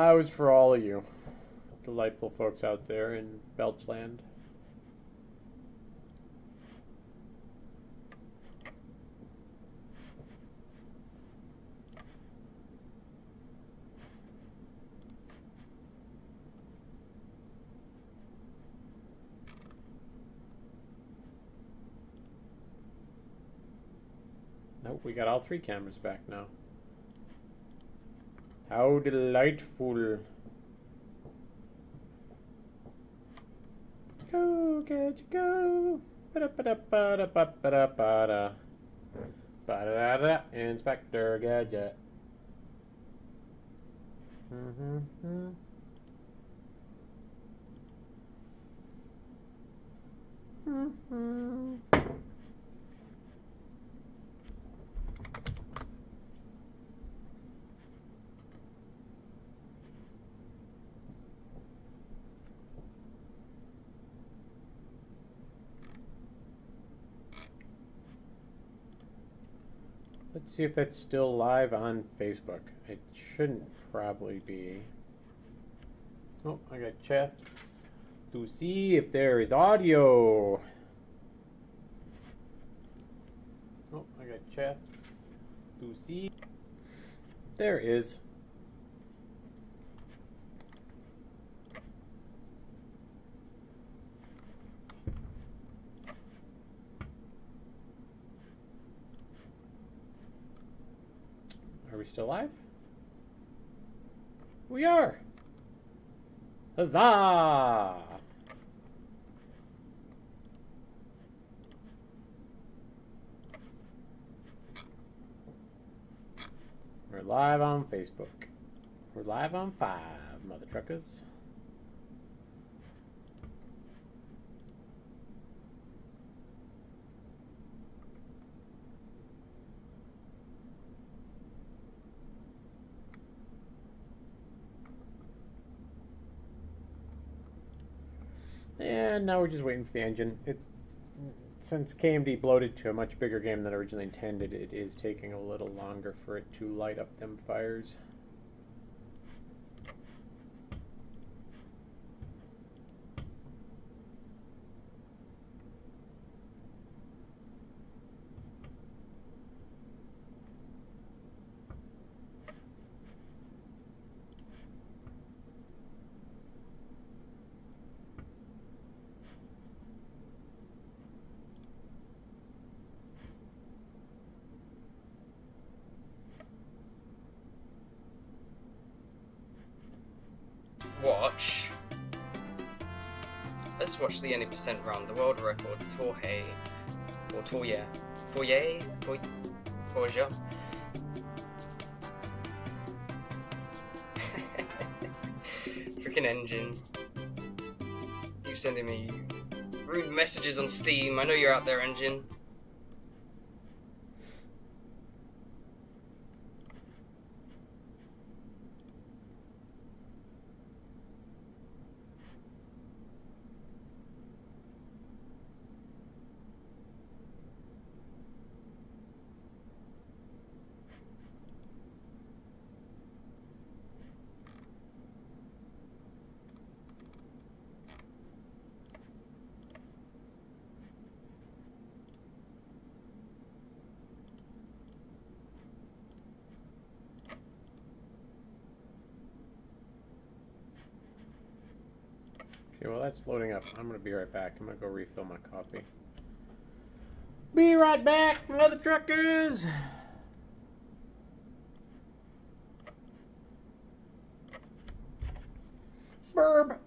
It was for all of you delightful folks out there in Belchland. Nope, we got all 3 cameras back now. How delightful. Go, Kaet, go. Ba-da-ba-da-ba-da-ba-da-ba-da. Ba-da-da-da. Inspector Gadget. Mm-hmm. Mm-hmm. Let's see if it's still live on Facebook. It shouldn't probably be. Oh, I got chat to see if there is audio. Oh, I got chat to see. There is. Are we still live? We are! Huzzah! We're live on Facebook. We're live on 5, mother truckers. And now we're just waiting for the engine. Since KMD bloated to a much bigger game than originally intended, it is taking a little longer for it to light up them fires. Let's watch the 80% run, the world record, Torje, or Torje, Torja. Freaking engine. Keep sending me rude messages on Steam. I know you're out there, engine. Okay, well that's loading up. I'm gonna be right back. I'm gonna go refill my coffee. Be right back, mother truckers! Burb!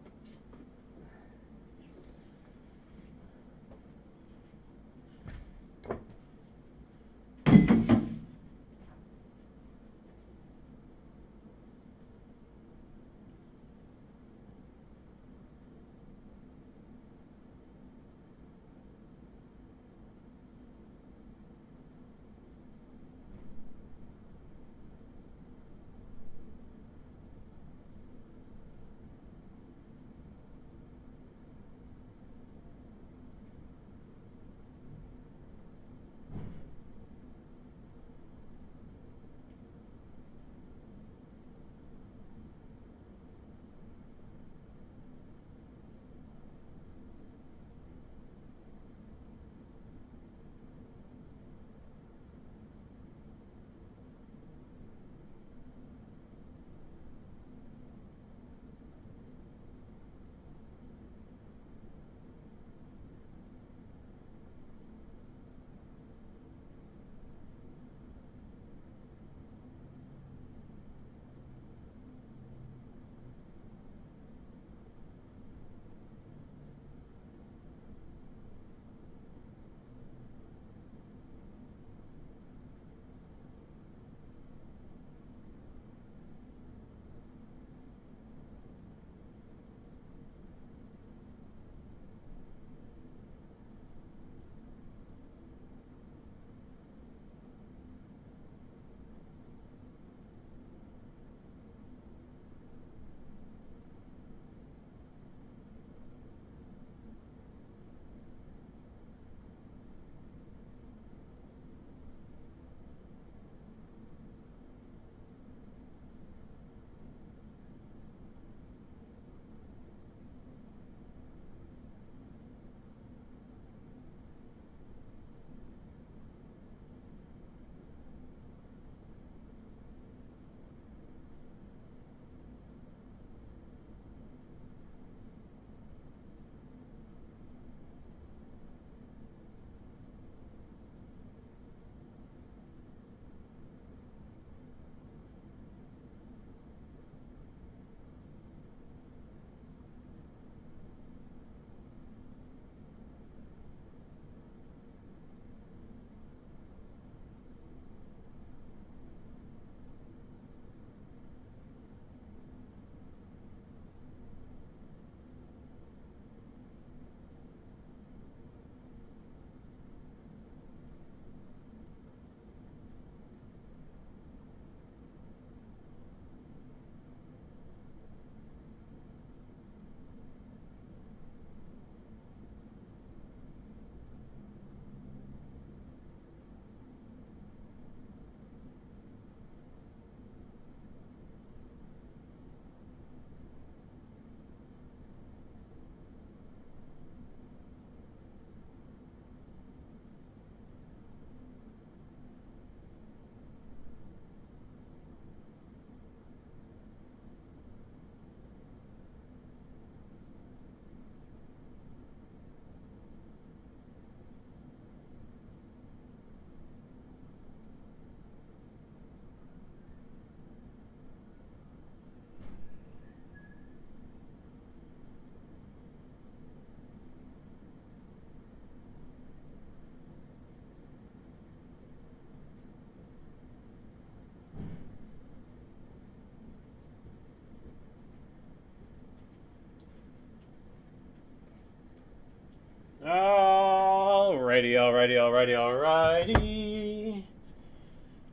Alrighty.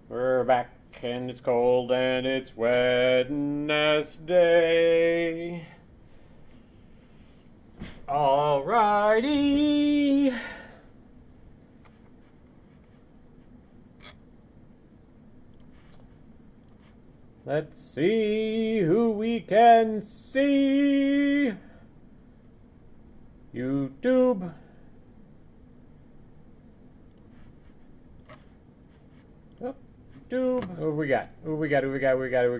We're back and it's cold and it's Wednesday. Alrighty. Let's see who we can see. YouTube. Oh, YouTube. Who we got? Who we got? Oh, who we got? Who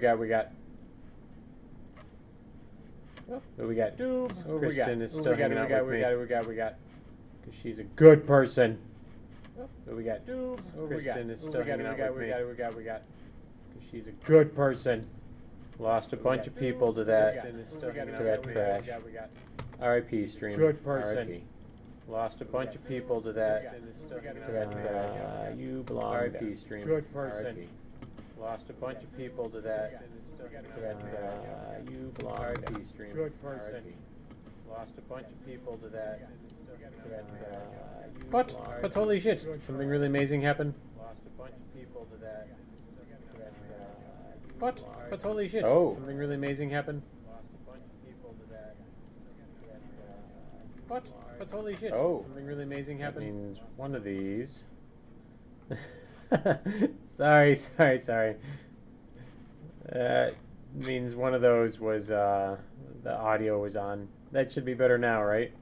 we got? Kristen is still hanging out with me. Because she's a good person. Who we got? Kristen is still hanging out with me. Because she's a good person. Lost a bunch of people to that crash. R.I.P. stream. Good person. Lost a bunch of people to that crash. You belong. R.I.P. stream. Good person. Lost a bunch of people to that crash. You belong. R.I.P. stream. Good person. Lost a bunch of people to that crash. What? Holy shit? Something really amazing happened? Lost a bunch of people to that. What? Holy shit? Oh. Something really amazing happened? Lost a bunch of people to that. What? Holy shit? Oh. Something really amazing happened? That means one of these. Sorry. Means one of those was, the audio was on. That should be better now, right?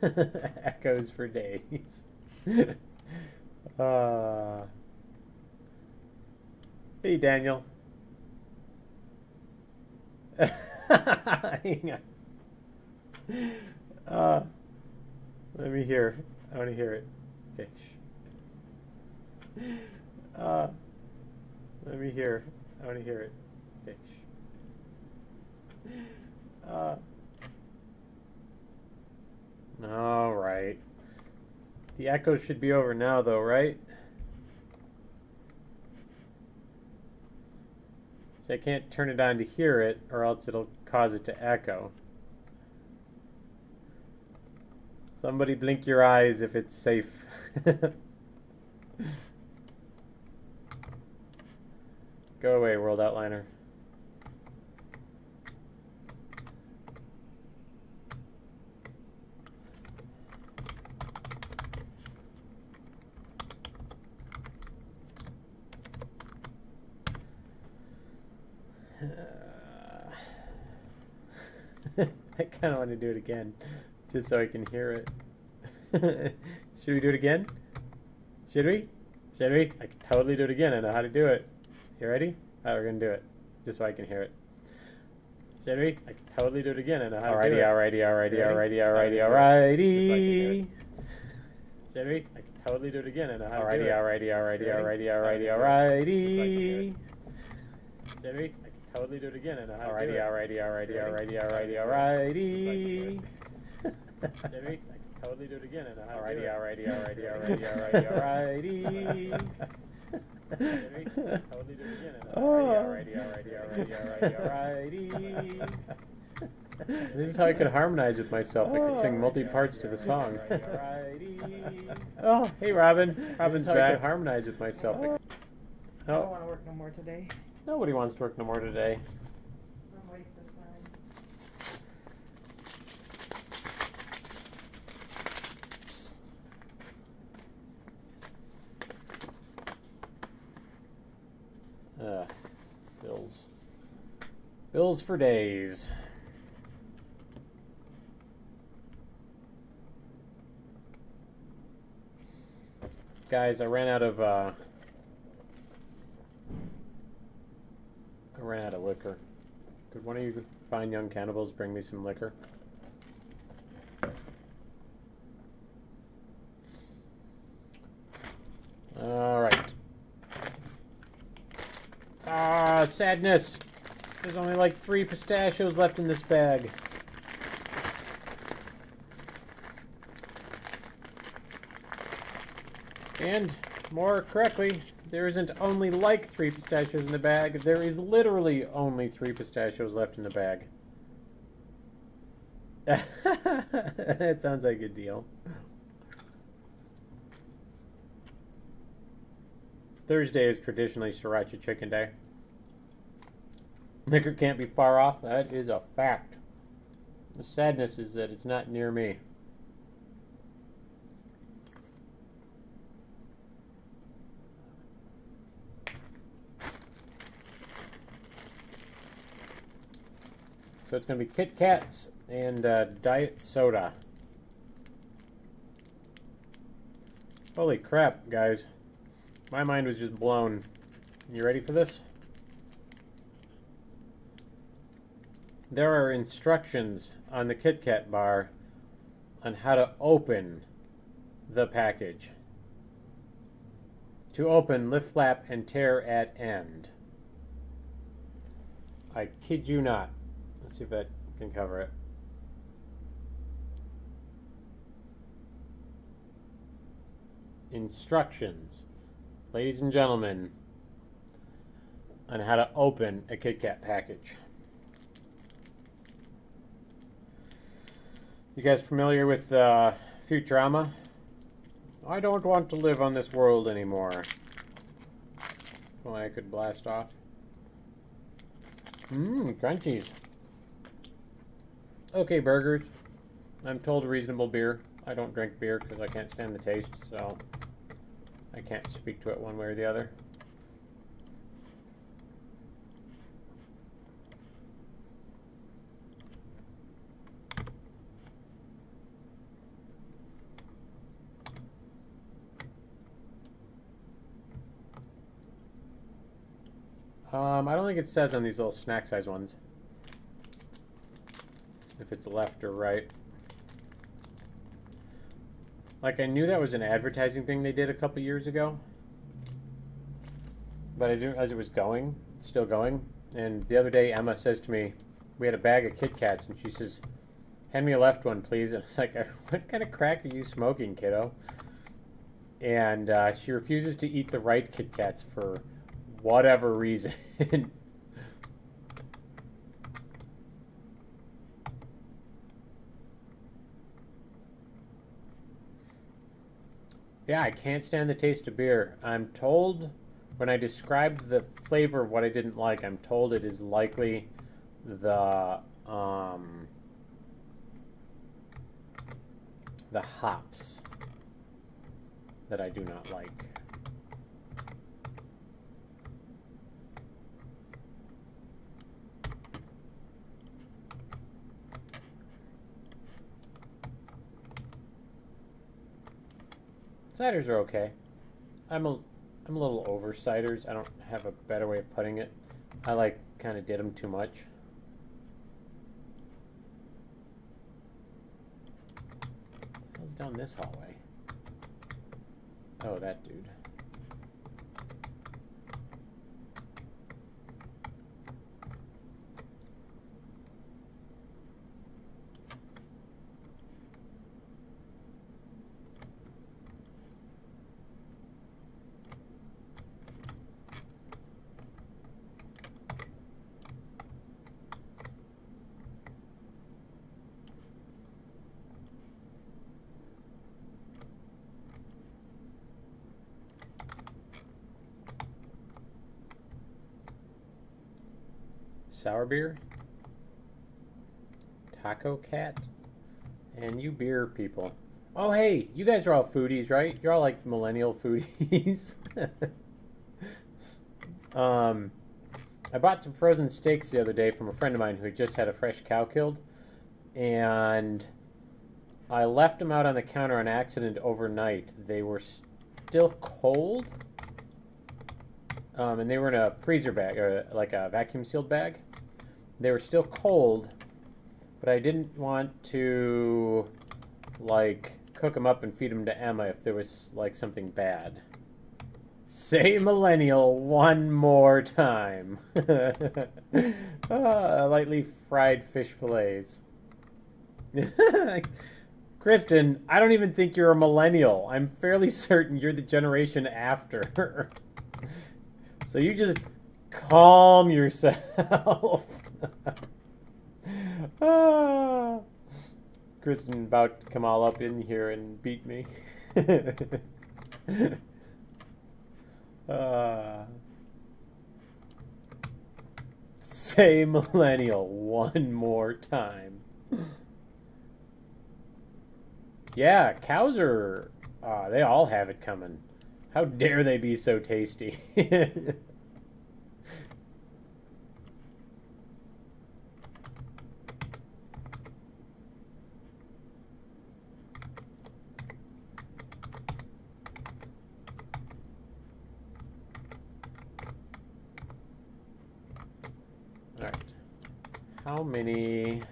Echoes for days. Hey, Daniel. Hang on. Let me hear. I want to hear it. Okay. Shh. Let me hear. I want to hear it. Okay. Shh. All right. The echo should be over now, though, right? So I can't turn it on to hear it, or else it'll cause it to echo. Somebody blink your eyes if it's safe. Go away, World Outliner. I kind of want to do it again, just so I can hear it. Should we do it again? Should we? I can totally do it again. I know how to do it. You ready? Alright, we're going to do it, just so I can hear it. Should we? I can totally do it again. I know how to do it. Alrighty. Should we? I can totally do it again. I know how to do it. Alrighty. Should we? Totally do it again, and alrighty. Jimmy, I can totally do it again, and alrighty. Jimmy, totally do it again, and alrighty. This is how I could harmonize with myself. I could sing multi-parts to the song. Oh, hey, Robin. Robin's back. I could harmonize with myself. I don't want to work no more today. Nobody wants to work no more today. I'm wasting time. Bills. Bills for days. Guys, I ran out of liquor. Could one of you fine young cannibals bring me some liquor? Alright. Sadness! There's only like 3 pistachios left in this bag. And, more correctly, there isn't only like 3 pistachios in the bag, there is literally only 3 pistachios left in the bag. That sounds like a deal. Thursday is traditionally sriracha chicken day. Liquor can't be far off. That is a fact. The sadness is that it's not near me. So it's going to be Kit Kats and diet soda. Holy crap, guys. My mind was just blown. You ready for this? There are instructions on the Kit Kat bar on how to open the package. To open, lift flap and tear at end. I kid you not. Let's see if that can cover it. Instructions, ladies and gentlemen, on how to open a Kit Kat package. You guys familiar with Futurama? I don't want to live on this world anymore. If only I could blast off. Crunchies. Okay, burgers. I'm told reasonable beer. I don't drink beer because I can't stand the taste, so I can't speak to it one way or the other. I don't think it says on these little snack size ones if it's left or right. Like, I knew that was an advertising thing they did a couple years ago, but I didn't realize it was going, still going. And the other day, Emma says to me, we had a bag of Kit Kats, and she says, hand me a left one, please. And it's like, what kind of crack are you smoking, kiddo? And she refuses to eat the right Kit Kats for whatever reason. Yeah, I can't stand the taste of beer. I'm told, when I described the flavor of what I didn't like, I'm told it is likely the hops that I do not like. Ciders are okay. I'm a little over ciders. I don't have a better way of putting it. I like kind of did them too much. What the hell's down this hallway? Oh, that dude. Sour beer, Taco Cat, and you beer people. Oh, hey, you guys are all foodies, right? You're all like millennial foodies. I bought some frozen steaks the other day from a friend of mine who had just had a fresh cow killed, and I left them out on the counter on accident overnight. They were still cold, and they were in a freezer bag, or like a vacuum sealed bag. They were still cold, but I didn't want to, like, cook them up and feed them to Emma if there was, like, something bad. Say millennial one more time. Lightly fried fish fillets. Kristen, I don't even think you're a millennial. I'm fairly certain you're the generation after. So you just calm yourself. Kristen about to come all up in here and beat me. Say millennial one more time. Yeah, cows are... they all have it coming. How dare they be so tasty? Alright. How many...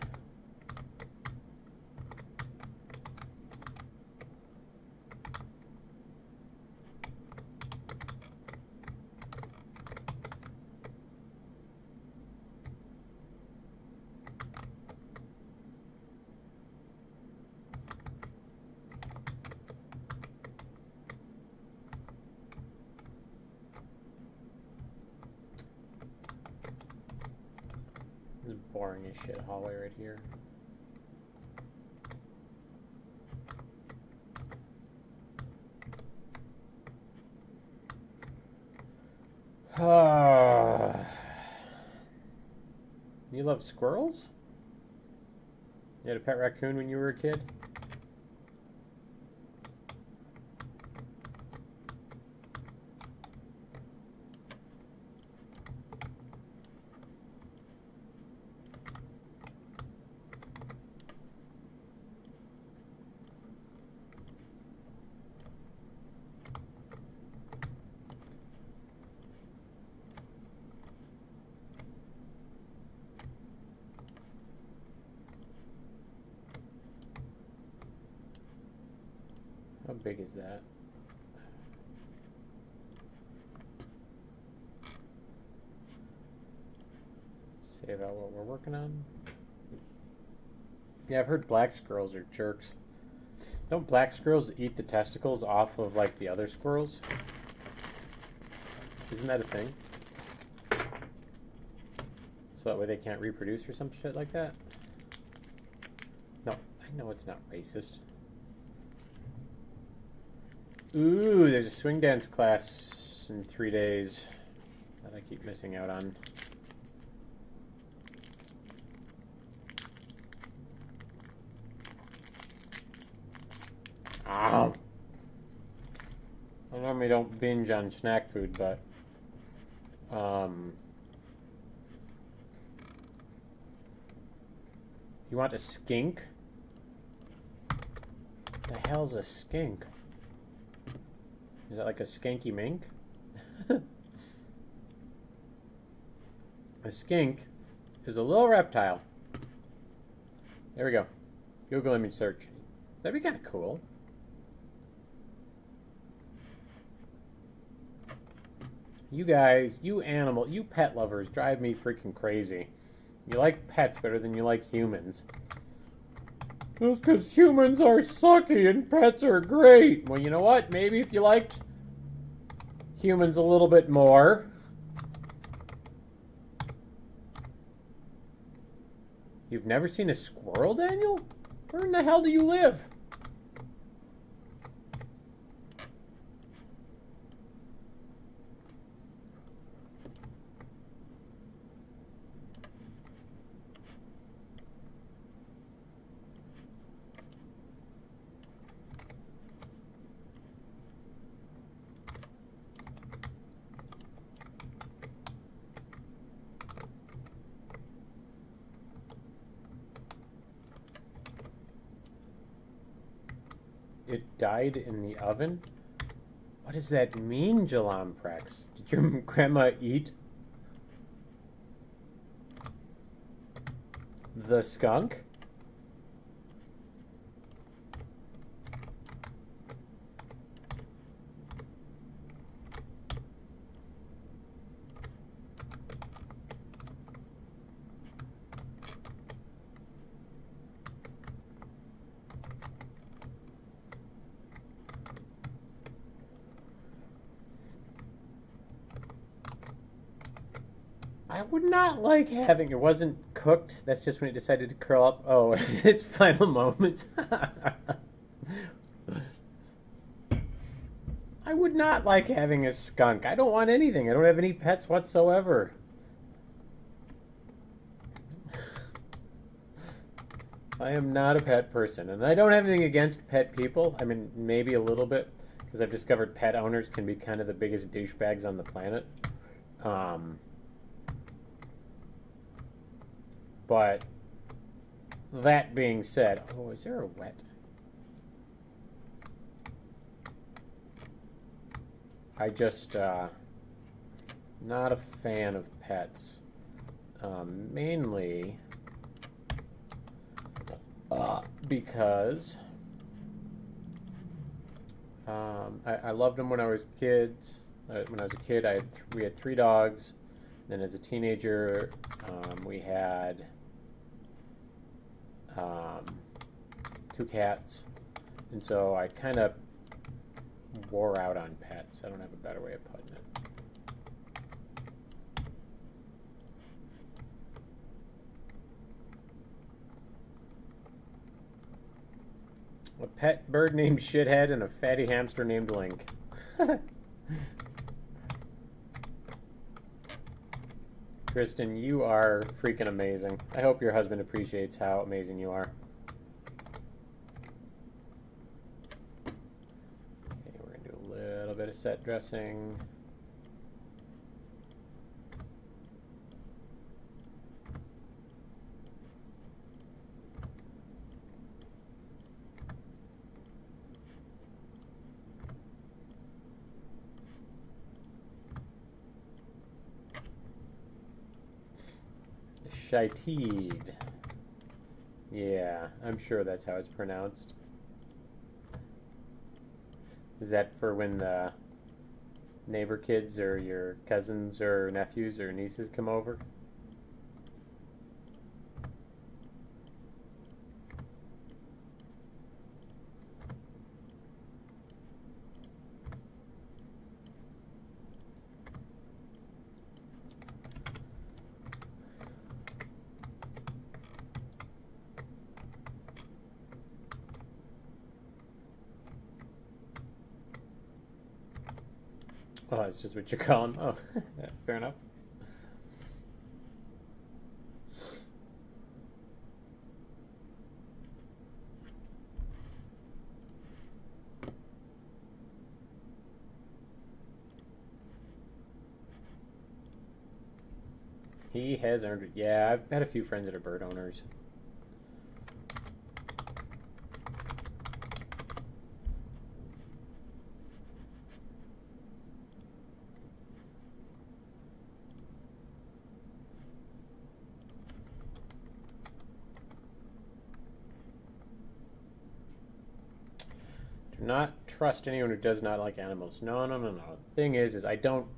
This is boring as shit hallway right here. You love squirrels? You had a pet raccoon when you were a kid? How big is that? Save out what we're working on. Yeah, I've heard black squirrels are jerks. Don't black squirrels eat the testicles off of, like, the other squirrels? Isn't that a thing? So that way they can't reproduce or some shit like that? No, I know it's not racist. Ooh, there's a swing dance class in 3 days that I keep missing out on. Ow! I normally don't binge on snack food, but you want a skink? The hell's a skink? Is that like a skanky mink? A skink is a little reptile. There we go. Google image search. That'd be kind of cool. You guys, you pet lovers drive me freaking crazy. You like pets better than you like humans. That's because humans are sucky and pets are great. Well, you know what? Maybe if you liked humans a little bit more. You've never seen a squirrel, Daniel? Where in the hell do you live? It died in the oven? What does that mean, Jalamprex? Did your grandma eat the skunk? I would not like having... It wasn't cooked. That's just when it decided to curl up. Oh, its final moments. I would not like having a skunk. I don't want anything. I don't have any pets whatsoever. I am not a pet person, and I don't have anything against pet people. I mean, maybe a little bit, because I've discovered pet owners can be kind of the biggest douchebags on the planet. But that being said, oh, is there a wet? I just not a fan of pets, mainly because I loved them when I was kids. When I was a kid, we had 3 dogs. Then as a teenager, we had 2 cats, and so I kind of wore out on pets. I don't have a better way of putting it. A pet bird named Shithead and a fatty hamster named Link. Kristen, you are freaking amazing. I hope your husband appreciates how amazing you are. Okay, we're going to do a little bit of set dressing. Shaiteed. Yeah, I'm sure that's how it's pronounced. Is that for when the neighbor kids or your cousins or nephews or nieces come over? Oh, that's just what you're calling. Oh, yeah, fair enough. He has earned it. Yeah, I've had a few friends that are bird owners. Do not trust anyone who does not like animals. No, no, no, no. The thing is I don't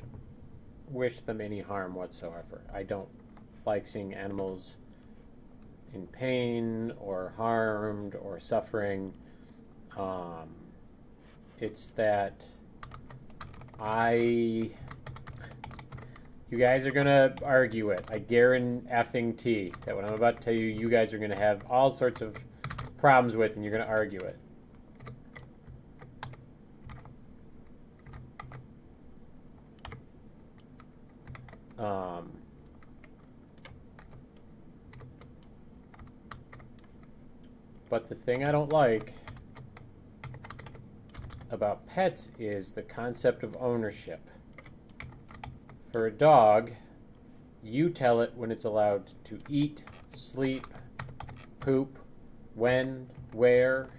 wish them any harm whatsoever. I don't like seeing animals in pain or harmed or suffering. It's that you guys are gonna argue it. I guarantee that what I'm about to tell you, you guys are gonna have all sorts of problems with, and you're gonna argue it. But the thing I don't like about pets is the concept of ownership. For a dog, you tell it when it's allowed to eat, sleep, poop, when, where.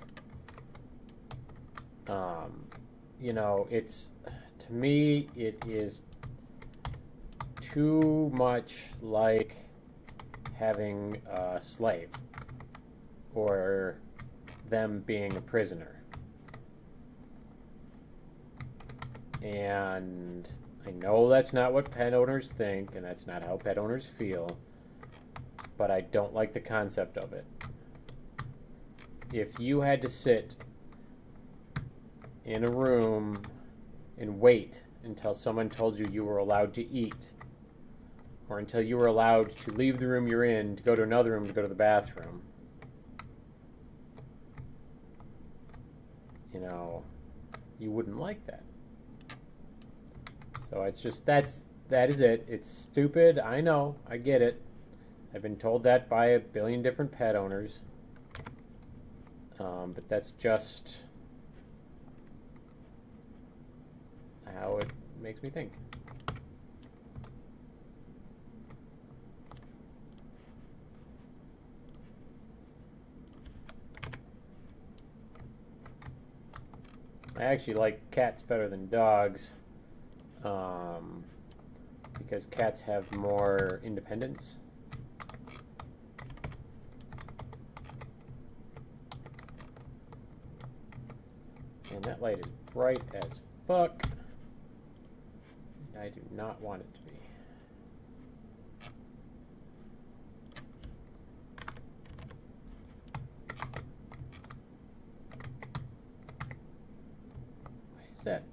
You know, to me, it is too much like having a slave or them being a prisoner. And I know that's not what pet owners think, and that's not how pet owners feel, but I don't like the concept of it. If you had to sit in a room and wait until someone told you you were allowed to eat, or until you were allowed to leave the room you're in to go to another room to go to the bathroom, you know, you wouldn't like that. So it's just, that is it. It's stupid. I know. I get it. I've been told that by a billion different pet owners. But that's just how it makes me think. I actually like cats better than dogs, because cats have more independence. And that light is bright as fuck. I do not want it to be. Why is that?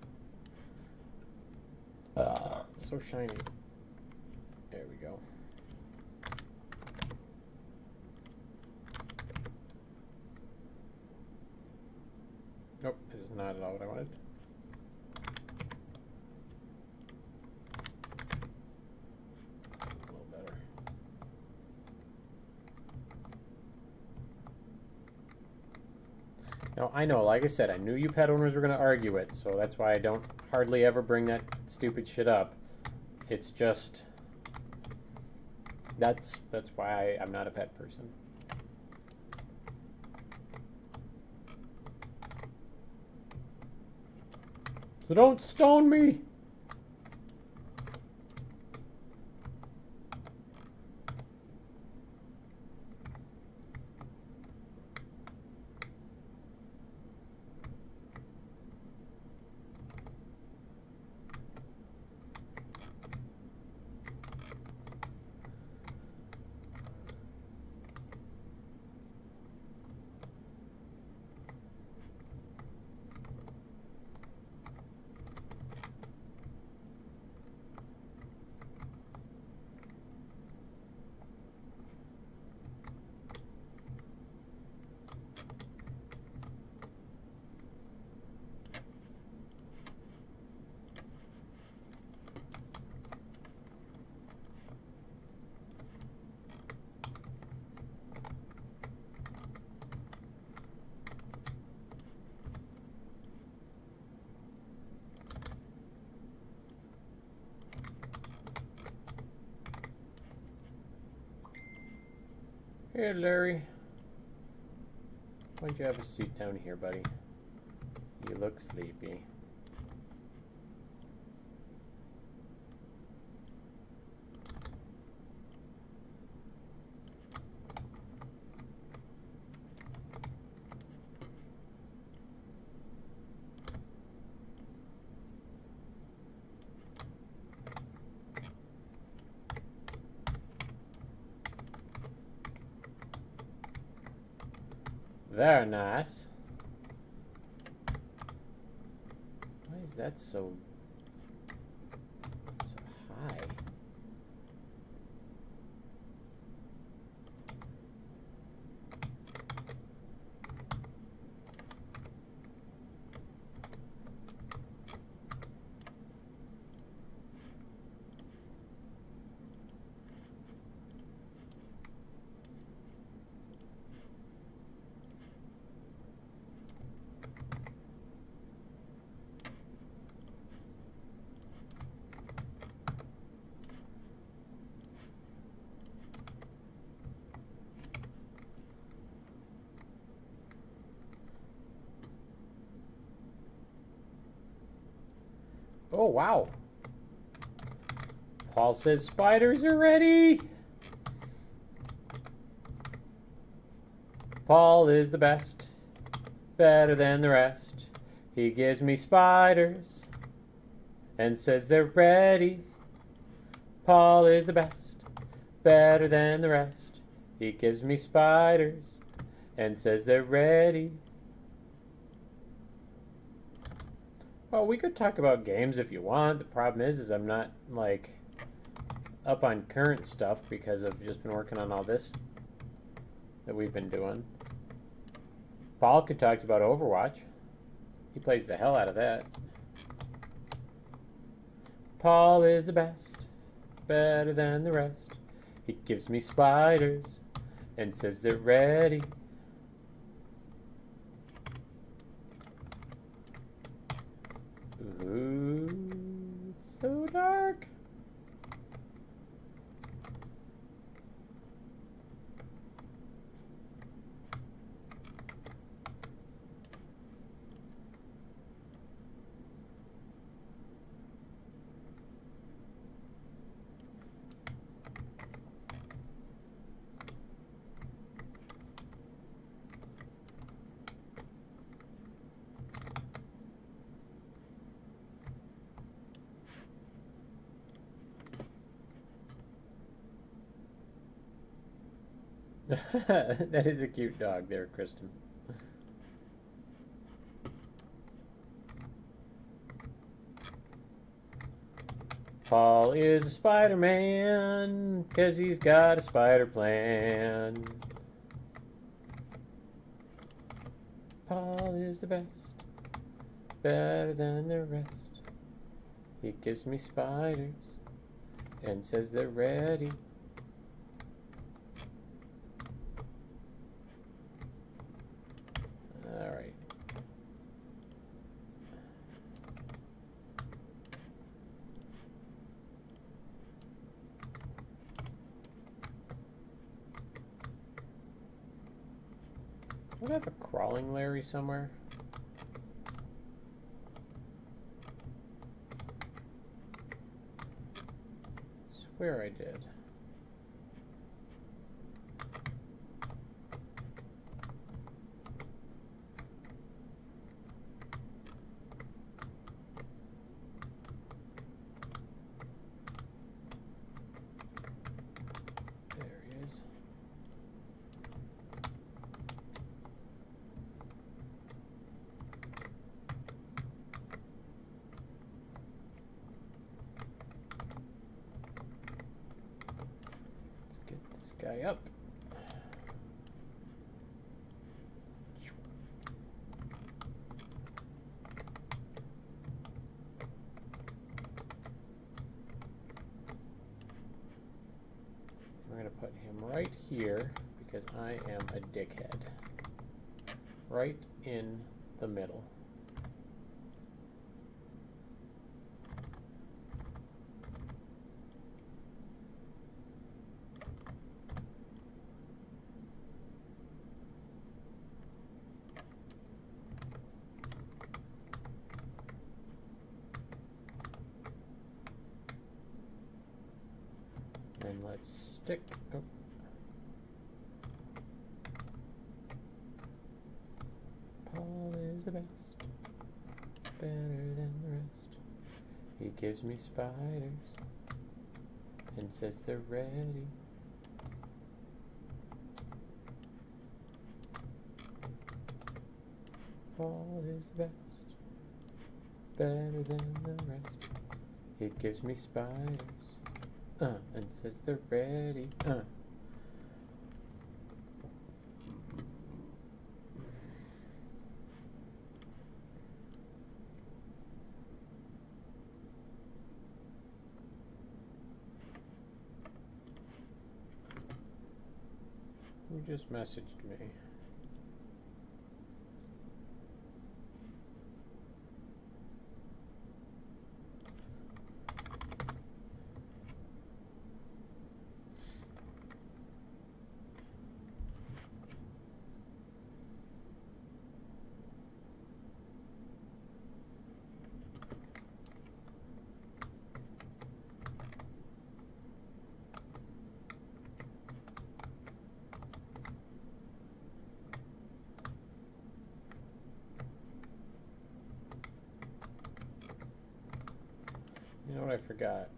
So shiny. There we go. Nope, it is not at all what I wanted. A little better. Now, I know, like I said, I knew you pet owners were going to argue it, so that's why I don't hardly ever bring that stupid shit up. It's just, that's why I'm not a pet person. So don't stone me! Hey, Larry. Why don't you have a seat down here, buddy? You look sleepy. Very nice. Why is that so high? Oh, wow. Paul says spiders are ready. Paul is the best, better than the rest. He gives me spiders and says they're ready. Paul is the best, better than the rest. He gives me spiders and says they're ready. Well, we could talk about games if you want. The problem is I'm not, like, up on current stuff because I've just been working on all this that we've been doing. Paul could talk about Overwatch. He plays the hell out of that. Paul is the best, better than the rest. He gives me spiders and says they're ready. Ooh, it's so dark. That is a cute dog there, Kristen. Paul is a Spider-Man, 'cause he's got a spider plan. Paul is the best, better than the rest. He gives me spiders and says they're ready. Alright. Would I have a crawling Larry somewhere? Swear I did. Guy up. I'm going to put him right here because I am a dickhead. Right in the middle. And let's stick. Oh. Paul is the best, better than the rest. He gives me spiders and says they're ready. Paul is the best, better than the rest. He gives me spiders. And says they're ready. Who just messaged me? You know what I forgot?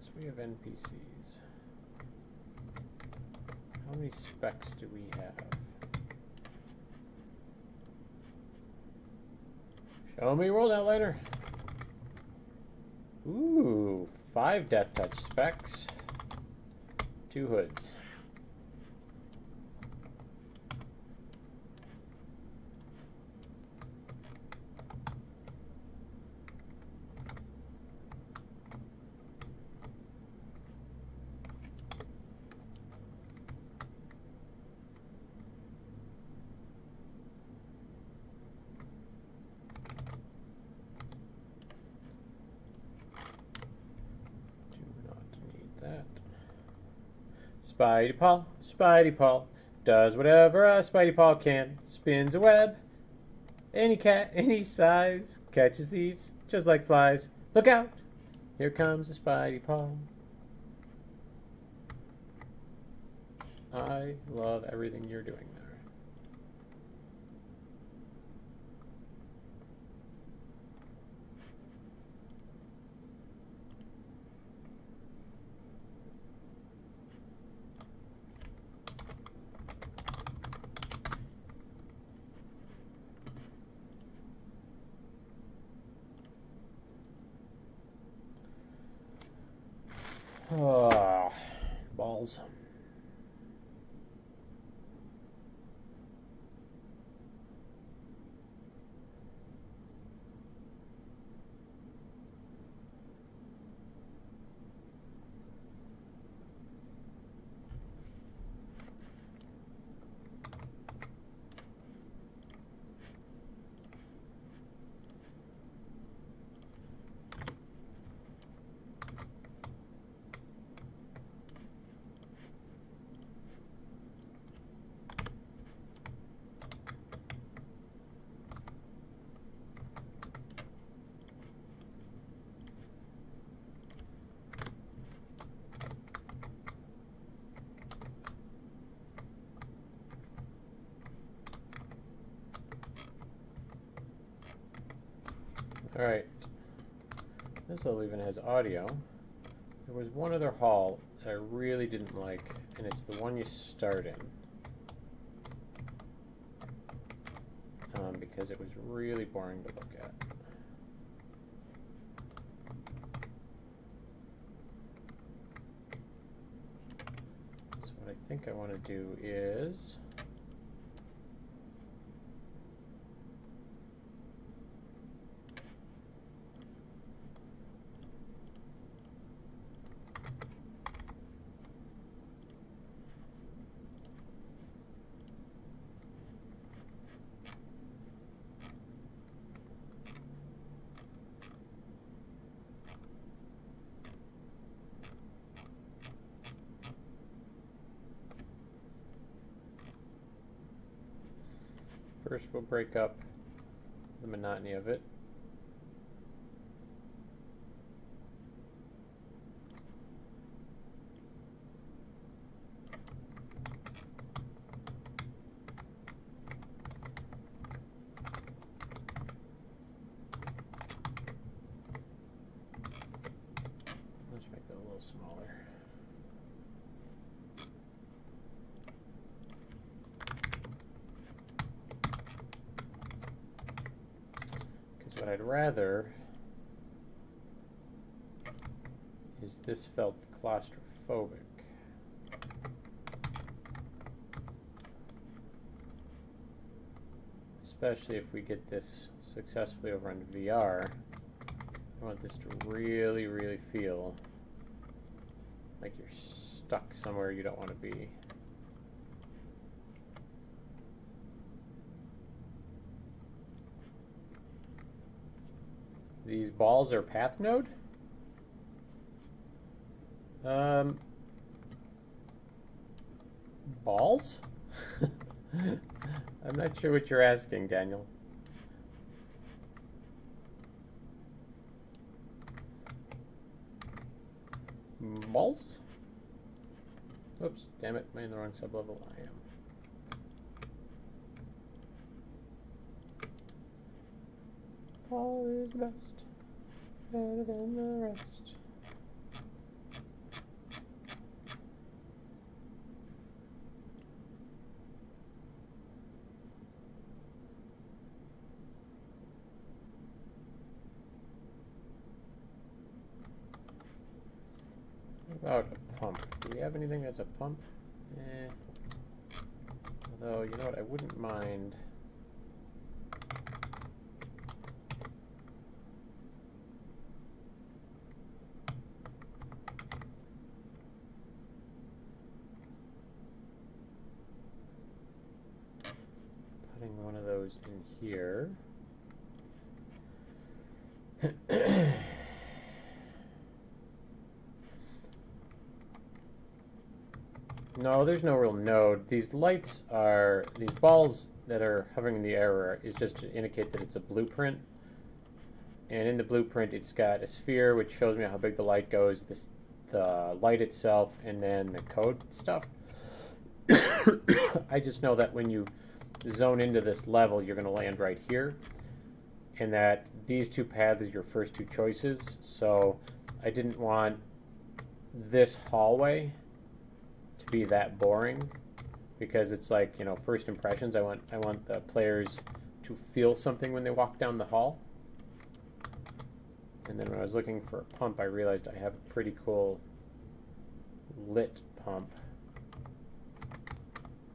So we have NPCs. How many specs do we have? Show me World Outliner. Ooh, 5 Death Touch specs. 2 hoods. Spidey Paul does whatever a Spidey Paul can. Spins a web, any cat, any size, catches thieves just like flies. Look out! Here comes the Spidey Paul. I love everything you're doing there. Oh, balls. Alright, this level even has audio. There was one other hall that I really didn't like, and it's the one you start in. Because it was really boring to look at. So what I think I want to do is... First, we'll break up the monotony of it. Let's make that a little smaller. What I'd rather is this felt claustrophobic. Especially if we get this successfully over into VR. I want this to really, really feel like you're stuck somewhere you don't want to be. These balls are path node? Balls? I'm not sure what you're asking, Daniel. Balls? Oops, damn it, am I in the wrong sublevel? I am. Paul is the best, better than the rest. What about a pump? Do we have anything that's a pump? Eh. Although, you know what, I wouldn't mind. Putting one of those in here. No, there's no real node. These lights are, these balls that are hovering in the air is just to indicate that it's a blueprint. And in the blueprint, it's got a sphere which shows me how big the light goes, the light itself, and then the code stuff. I just know that when you zone into this level, you're going to land right here. And that these two paths are your first two choices. So I didn't want this hallway to be that boring, because it's like, you know, first impressions. I want the players to feel something when they walk down the hall. And then when I was looking for a pump, I realized I have a pretty cool lit pump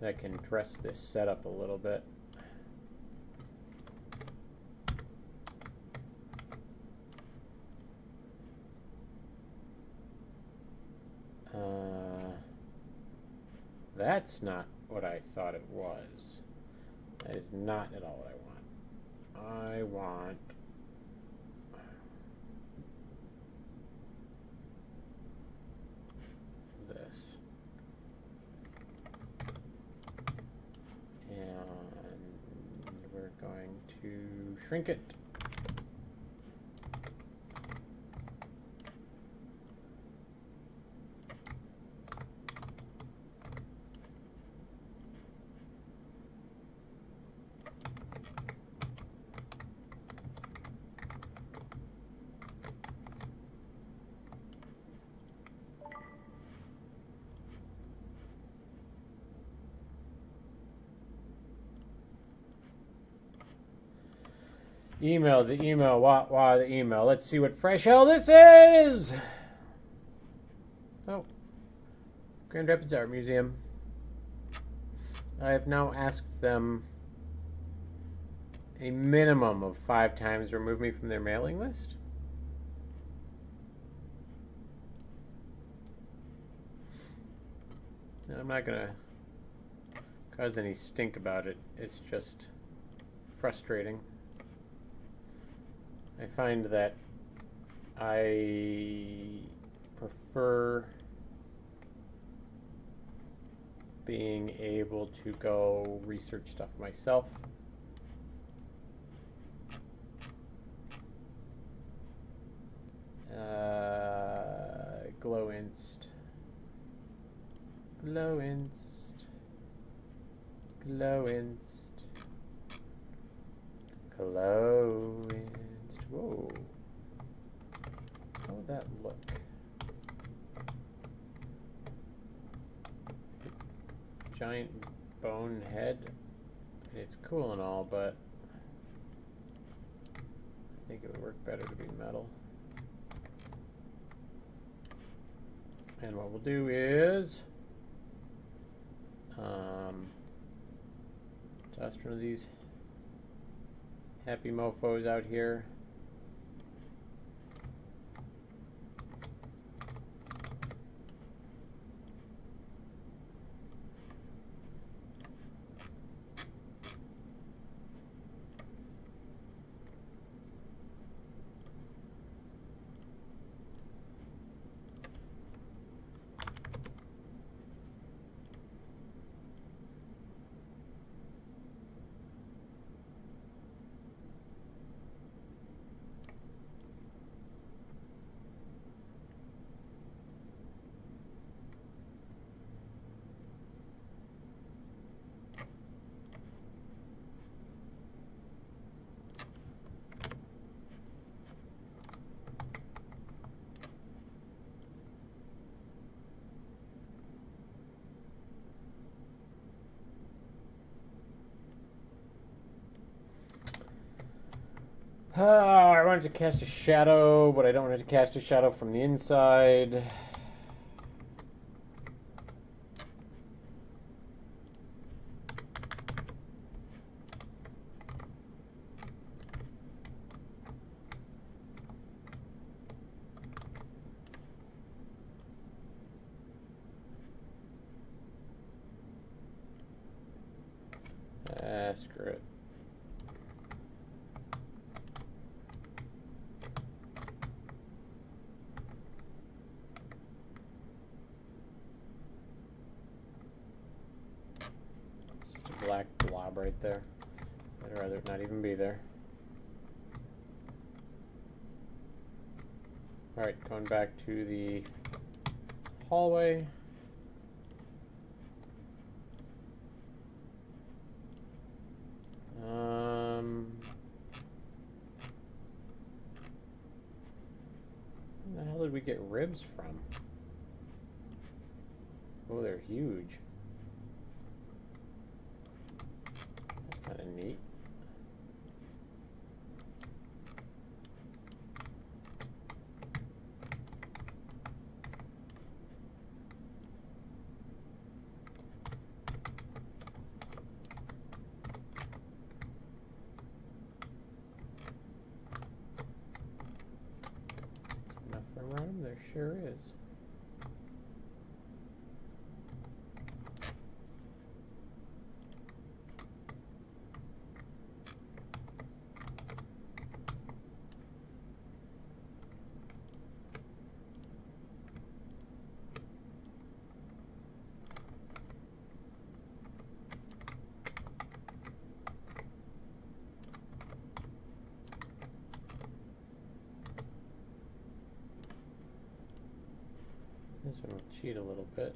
that can dress this setup a little bit. That's not what I thought it was. That is not at all what I want. I want this. And we're going to shrink it. Email, the email, why the email. Let's see what fresh hell this is! Oh. Grand Rapids Art Museum. I have now asked them a minimum of 5 times to remove me from their mailing list. Now, I'm not gonna cause any stink about it. It's just frustrating. I find that I prefer being able to go research stuff myself. Glow-inst. Glow-inst. Glow-inst. Glow-inst. Whoa. How would that look? Giant bone head. It's cool and all, but I think it would work better to be metal. And what we'll do is toss one of these happy mofos out here. I wanted to cast a shadow, but I don't want to cast a shadow from the inside. Screw it. black blob right there. I'd rather it not even be there. Alright, going back to the hallway. Where the hell did we get ribs from? Oh, they're huge. That's kind of neat. Enough room? There sure is. This one will cheat a little bit.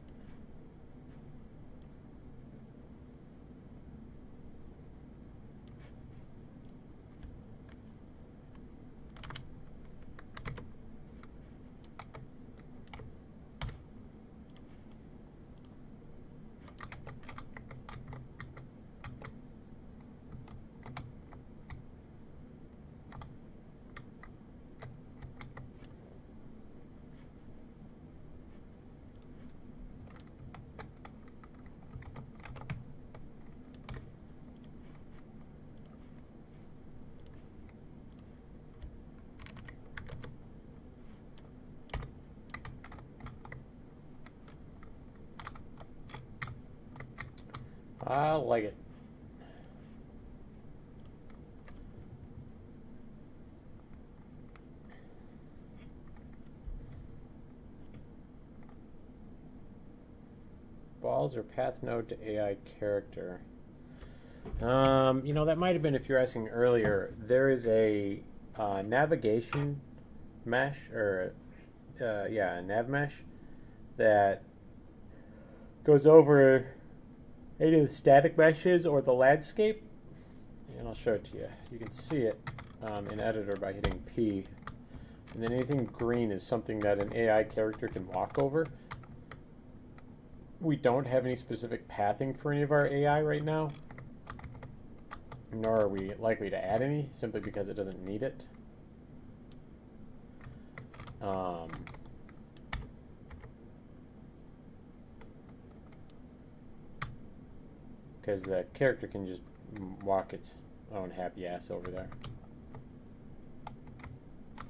I like it. Balls or path node to AI character. You know, that might have been if you're asking earlier. There is a navigation mesh, or yeah, a nav mesh that goes over any of the static meshes or the landscape, and I'll show it to you. You can see it in editor by hitting P, and then anything green is something that an AI character can walk over. We don't have any specific pathing for any of our AI right now, nor are we likely to add any, simply because it doesn't need it. Because the character can just walk its own happy ass over there.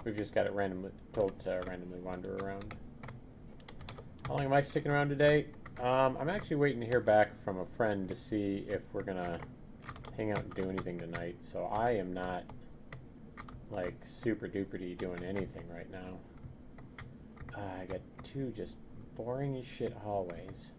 We've just got it told to randomly wander around. How long am I sticking around today? I'm actually waiting to hear back from a friend to see if we're gonna hang out and do anything tonight. So I am not like super duper doing anything right now. I got two just boring as shit hallways.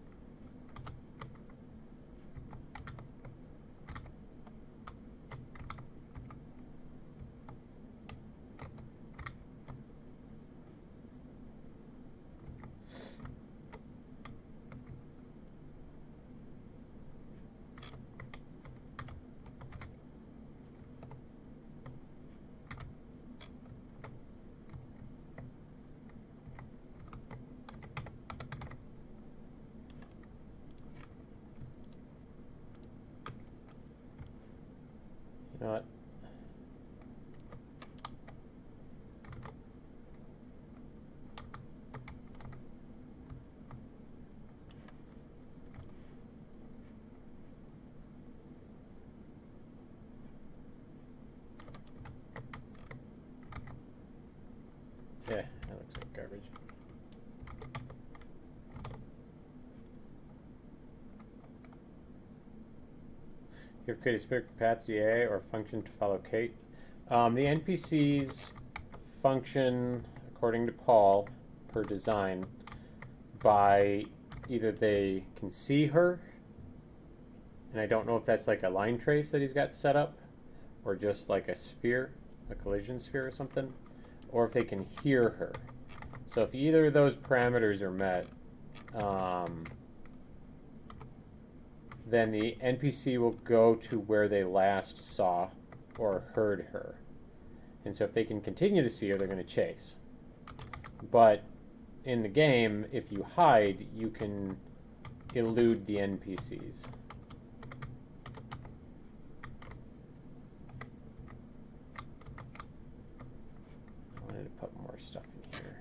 You know what? Yeah, that looks like garbage. You have created a specific path to the AI or function to follow Kaet. The NPCs function, according to Paul, per design, by either they can see her And I don't know if that's like a line trace that he's got set up, or just like a sphere, a collision sphere or something, or if they can hear her. So if either of those parameters are met, then the NPC will go to where they last saw or heard her. And so if they can continue to see her, they're going to chase. But in the game, if you hide, you can elude the NPCs. I wanted to put more stuff in here.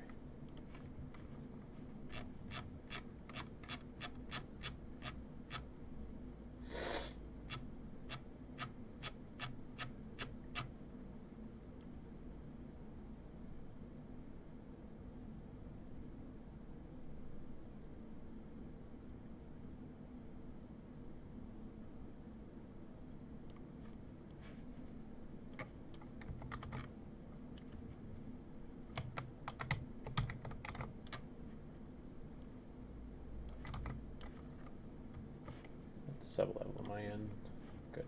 Sub-level on my end. Good.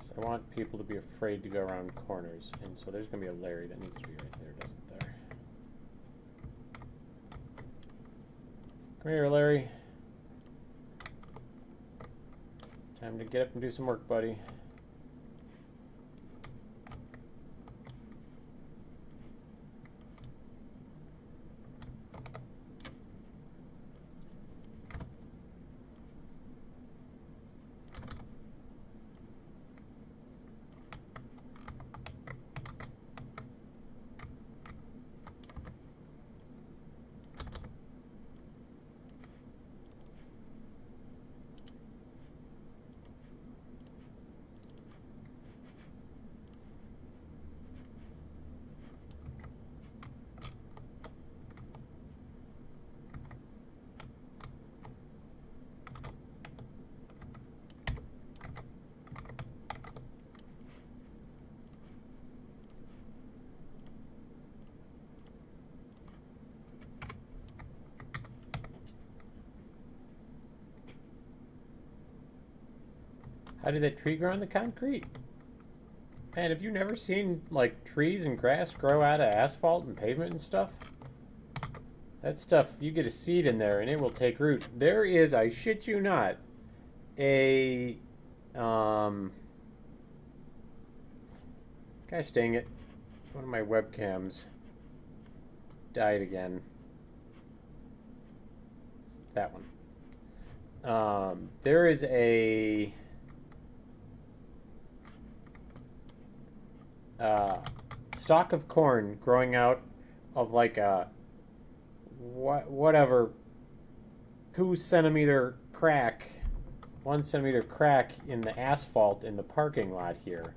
So I want people to be afraid to go around corners, and so there's going to be a Larry that needs to be right there, doesn't there? Come here, Larry. Time to get up and do some work, buddy. How did that tree grow on the concrete? Man, have you never seen, like, trees and grass grow out of asphalt and pavement and stuff? That stuff, you get a seed in there and it will take root. There is, I shit you not, a, gosh dang it, one of my webcams died again. It's that one. There is a stalk of corn growing out of like a whatever 2-centimeter crack, 1 centimeter crack in the asphalt in the parking lot here.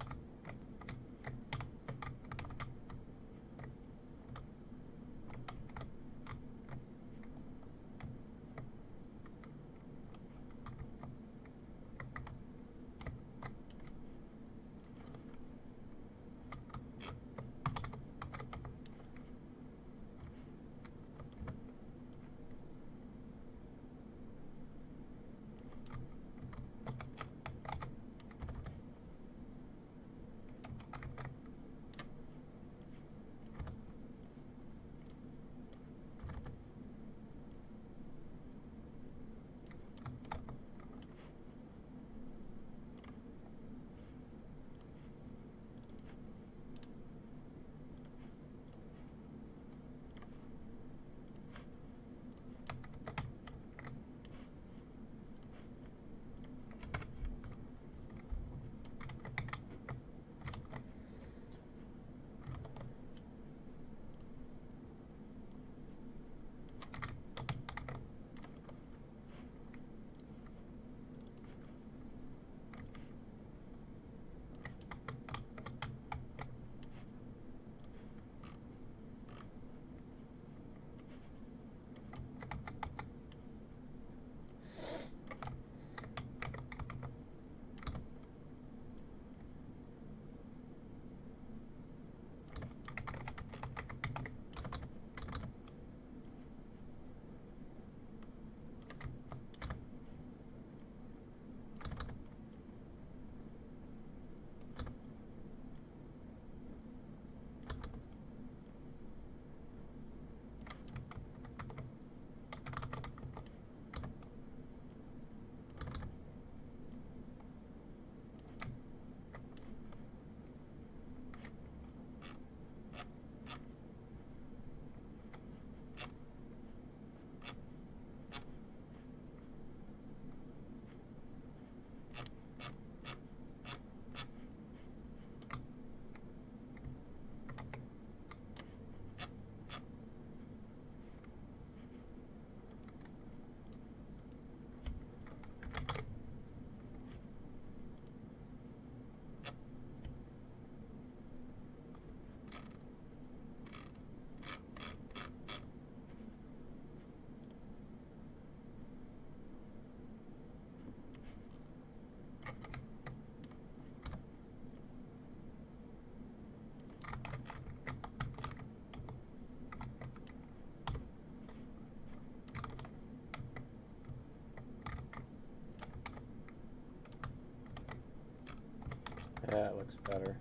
That looks better.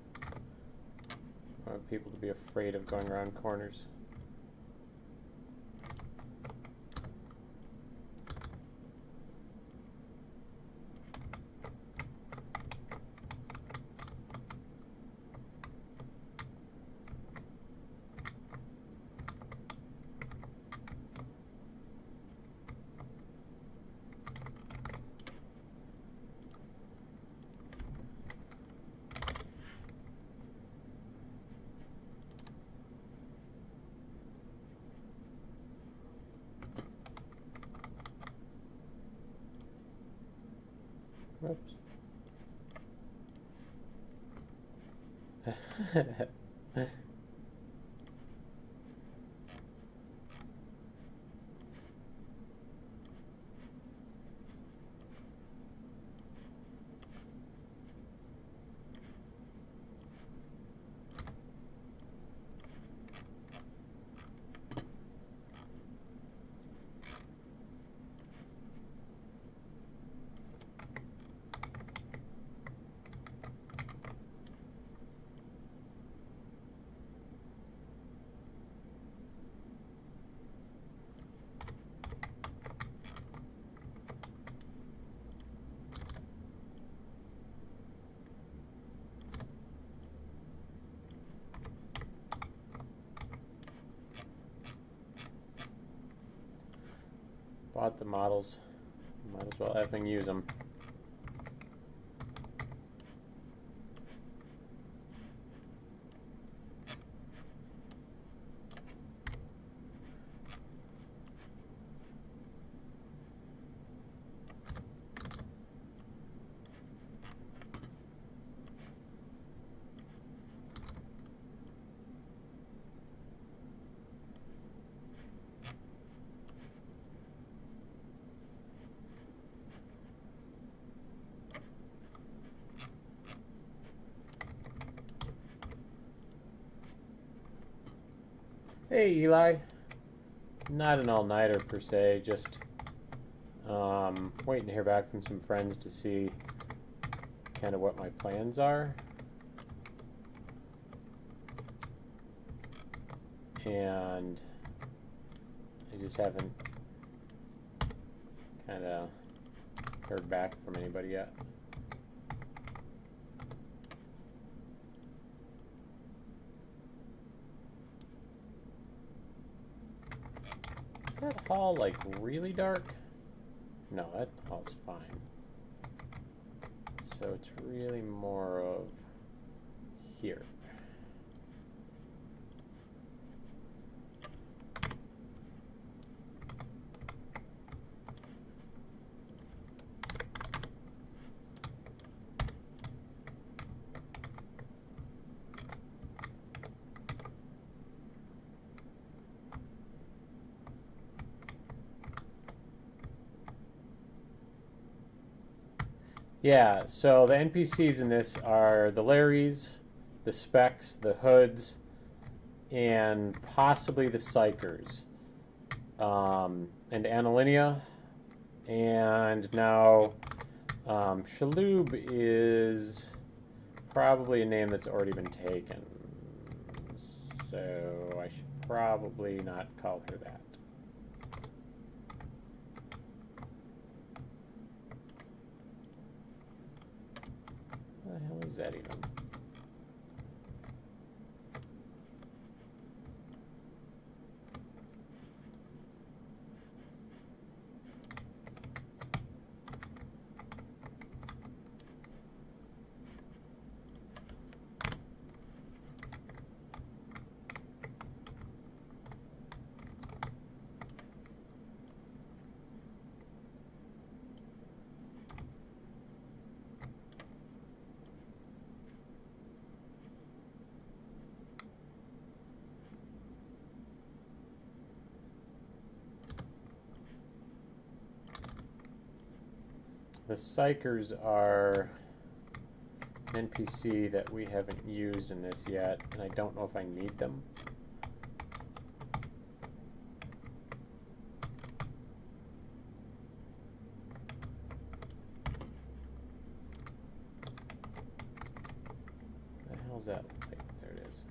I want people to be afraid of going around corners. Whoops. Bought the models. Might as well effing use them. Hey Eli, not an all-nighter per se, just waiting to hear back from some friends to see kind of what my plans are. And I just haven't kind of heard back from anybody yet. Is that hall like really dark? No, that hall's fine. So it's really more of here. Yeah, so the NPCs in this are the Larrys, the Specs, the Hoods, and possibly the Psychers. And Annalinia. And now Shaloub is probably a name that's already been taken. So I should probably not call her that. What the hell is that even? The Psychers are an NPC that we haven't used in this yet, and I don't know if I need them. that light? There it is.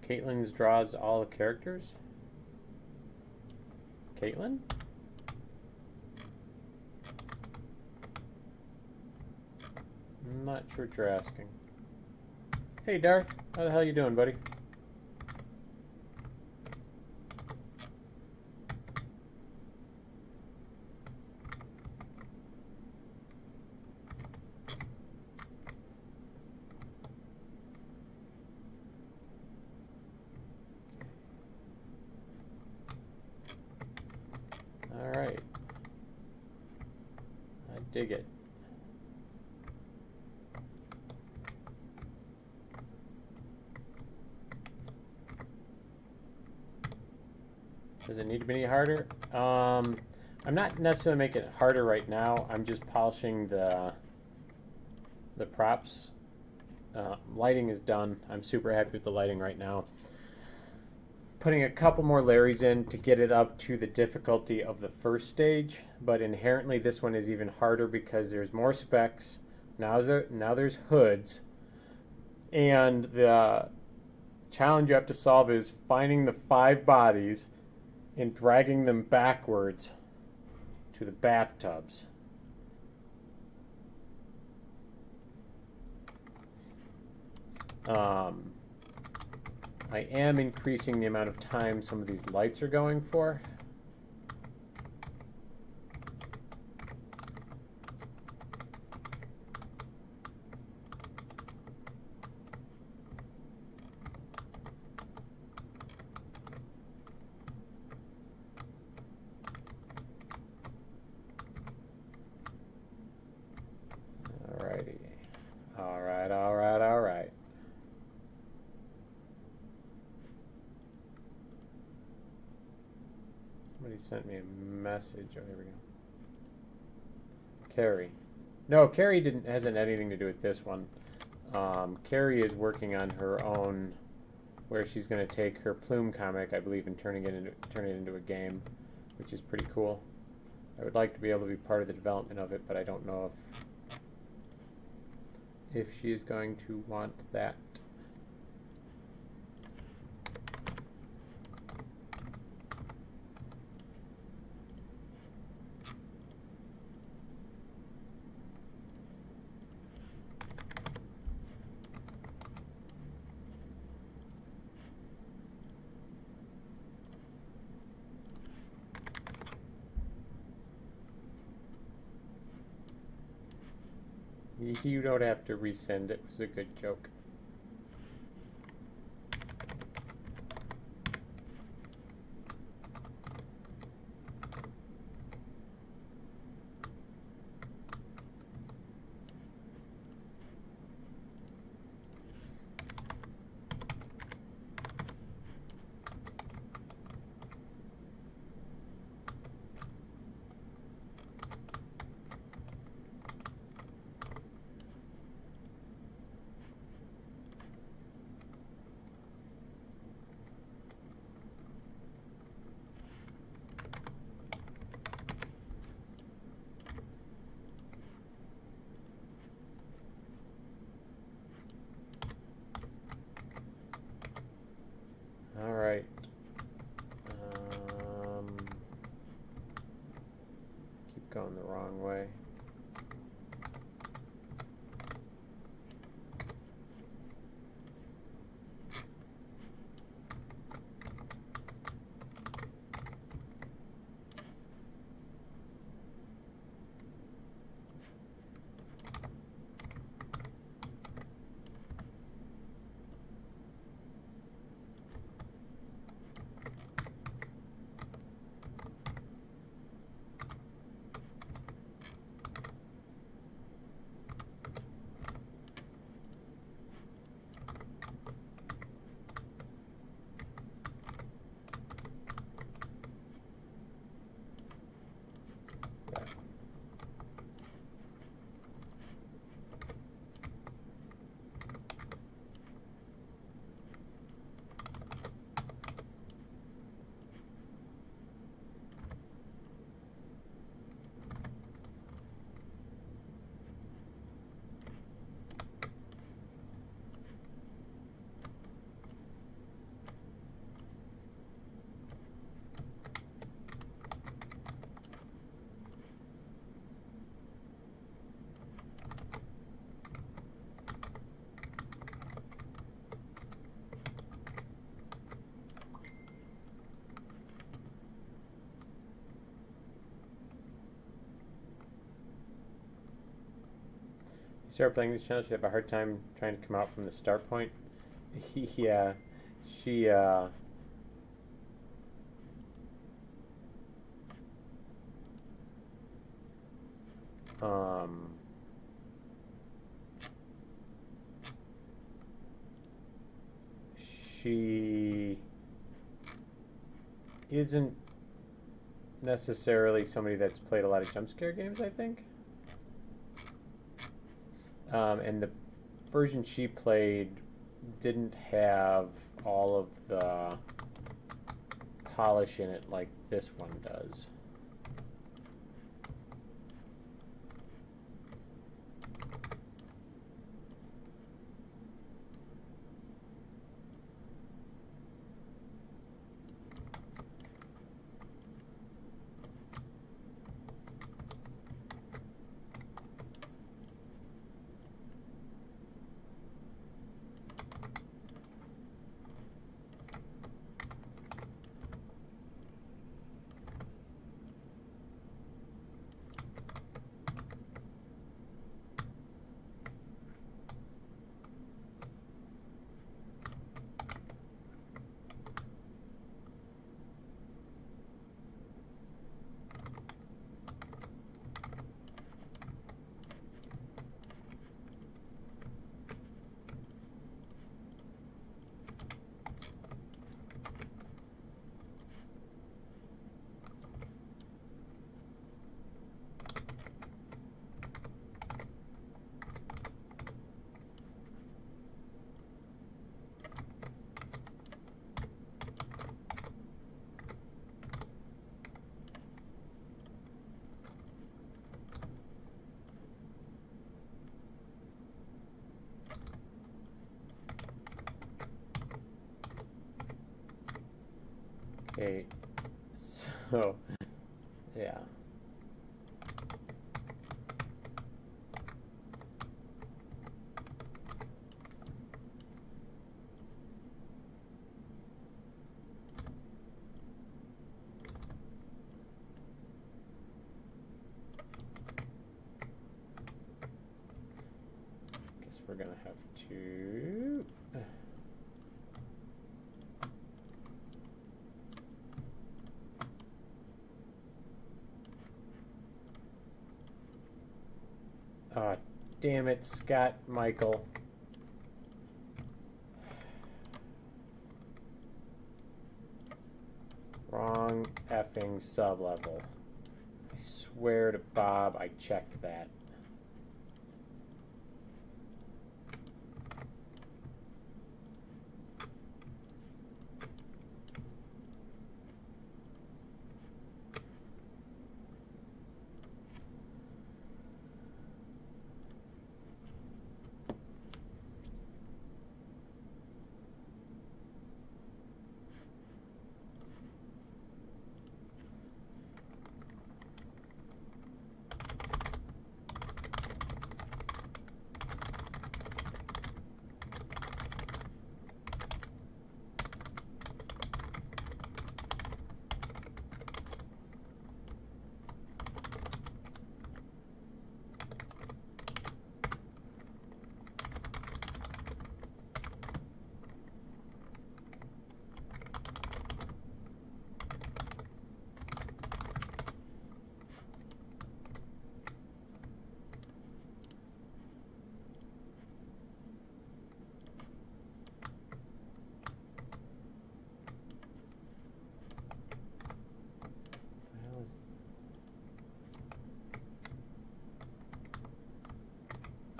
Caitlin's draws all the characters. Caitlin? I'm not sure what you're asking. Hey Darth, how the hell you doing, buddy? Alright. I dig it. Does it need to be any harder? I'm not necessarily making it harder right now. I'm just polishing the props. Lighting is done. I'm super happy with the lighting right now. Putting a couple more Larrys in to get it up to the difficulty of the first stage, but inherently this one is even harder because there's more specs. Now there's hoods, and the challenge you have to solve is finding the 5 bodies and dragging them backwards to the bathtubs. I am increasing the amount of time some of these lights are going for. Alrighty. Alright. Somebody sent me a message. Oh, here we go. Carrie. No, Carrie hasn't had anything to do with this one. Carrie is working on her own, where she's going to take her Plume comic, I believe, and turn it into a game, which is pretty cool. I would like to be able to be part of the development of it, but I don't know if she is going to want that. You don't have to resend it. It was a good joke. All right. Keep going the wrong way. You start playing this channel, she'd have a hard time trying to come out from the start point. Yeah, she she isn't necessarily somebody that's played a lot of jump scare games, I think. And the version she played didn't have all of the polish in it like this one does. Okay, so, yeah. Guess we're gonna have to... Ah, damn it, Scott Michael. Wrong effing sublevel. I swear to Bob, I checked that.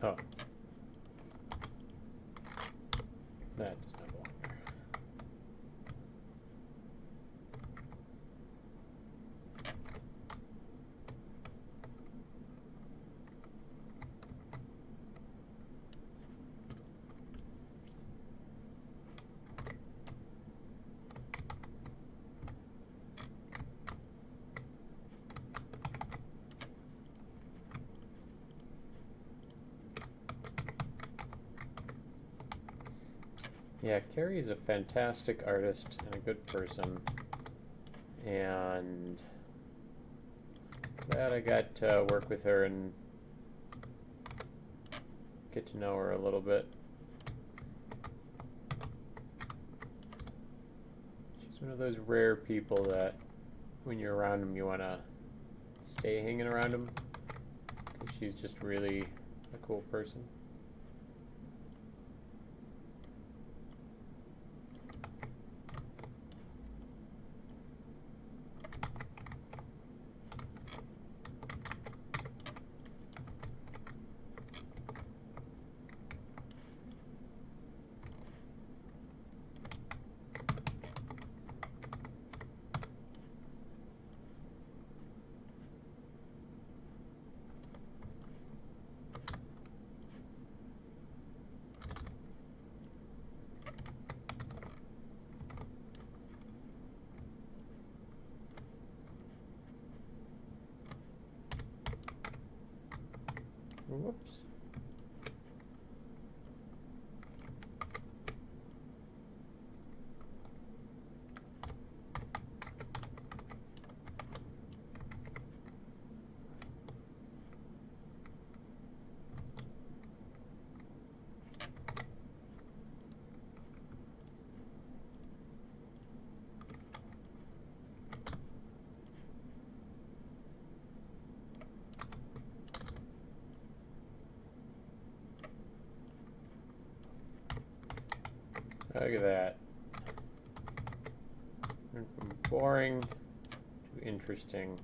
Oh. That does not belong there. Yeah, Carrie is a fantastic artist and a good person, and glad I got to work with her and get to know her a little bit. She's one of those rare people that when you're around them, you want to stay hanging around them. Because she's just really a cool person. Whoops. Look at that. Went from boring to interesting.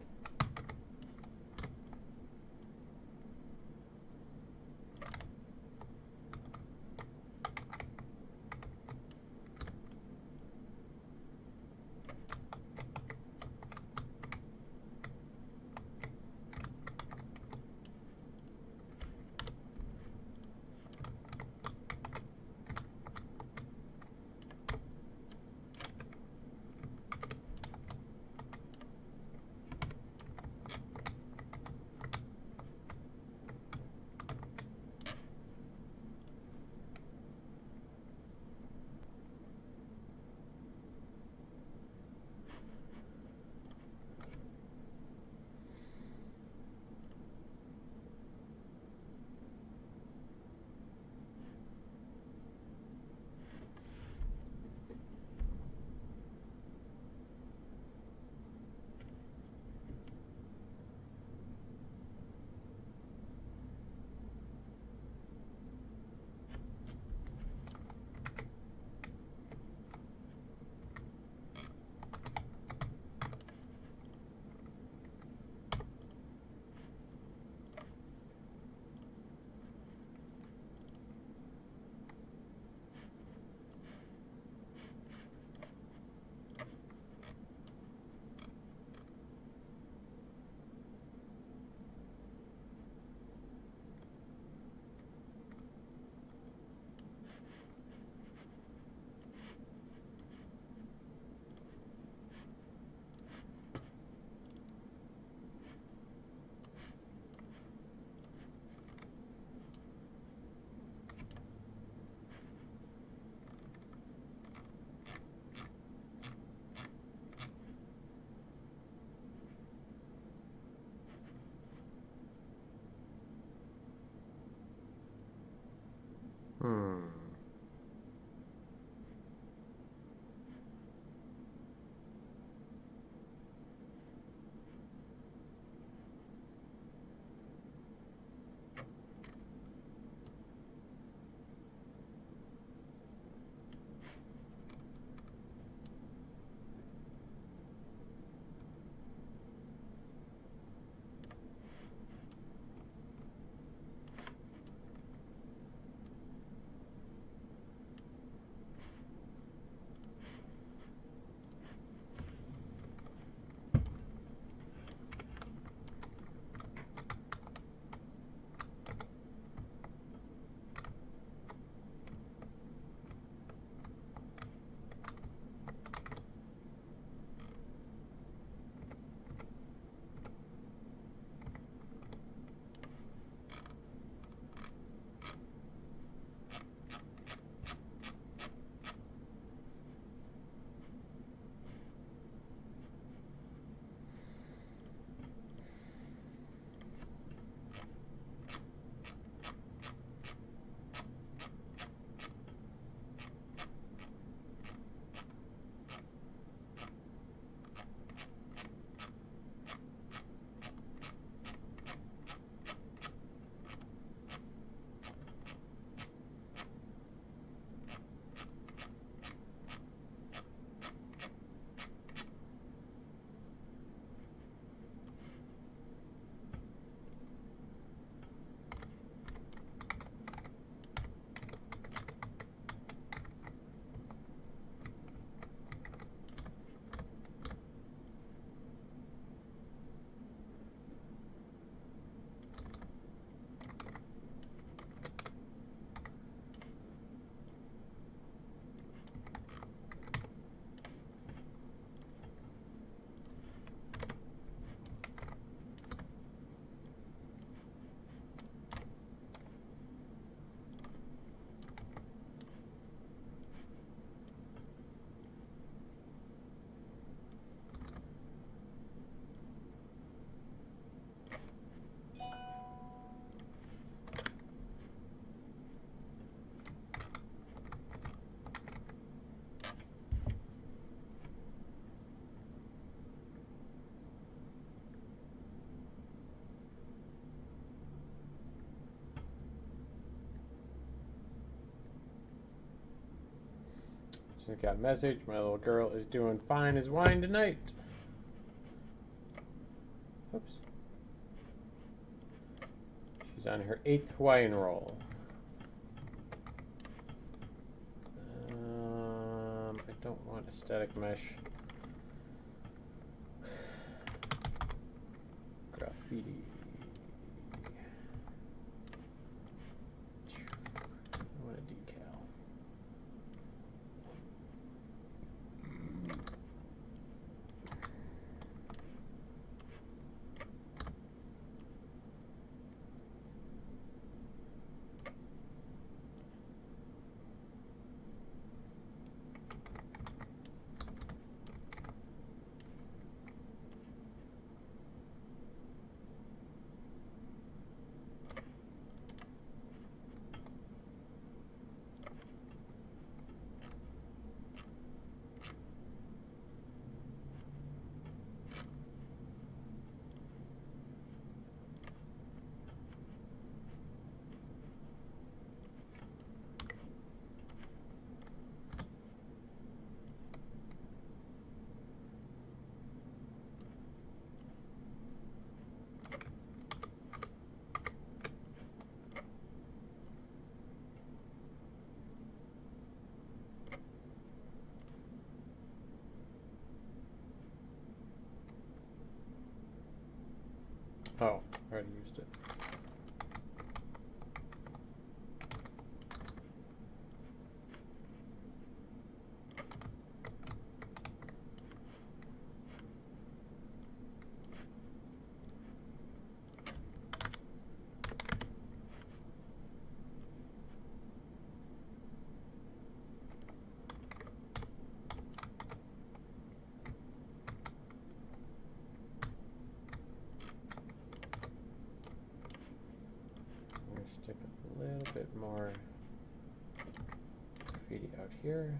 Just got a message. My little girl is doing fine as wine tonight. Oops. She's on her 8th Hawaiian roll. I don't want a static mesh. Graffiti. I want a decal. Oh, I already used it. Stick a little bit more graffiti out here.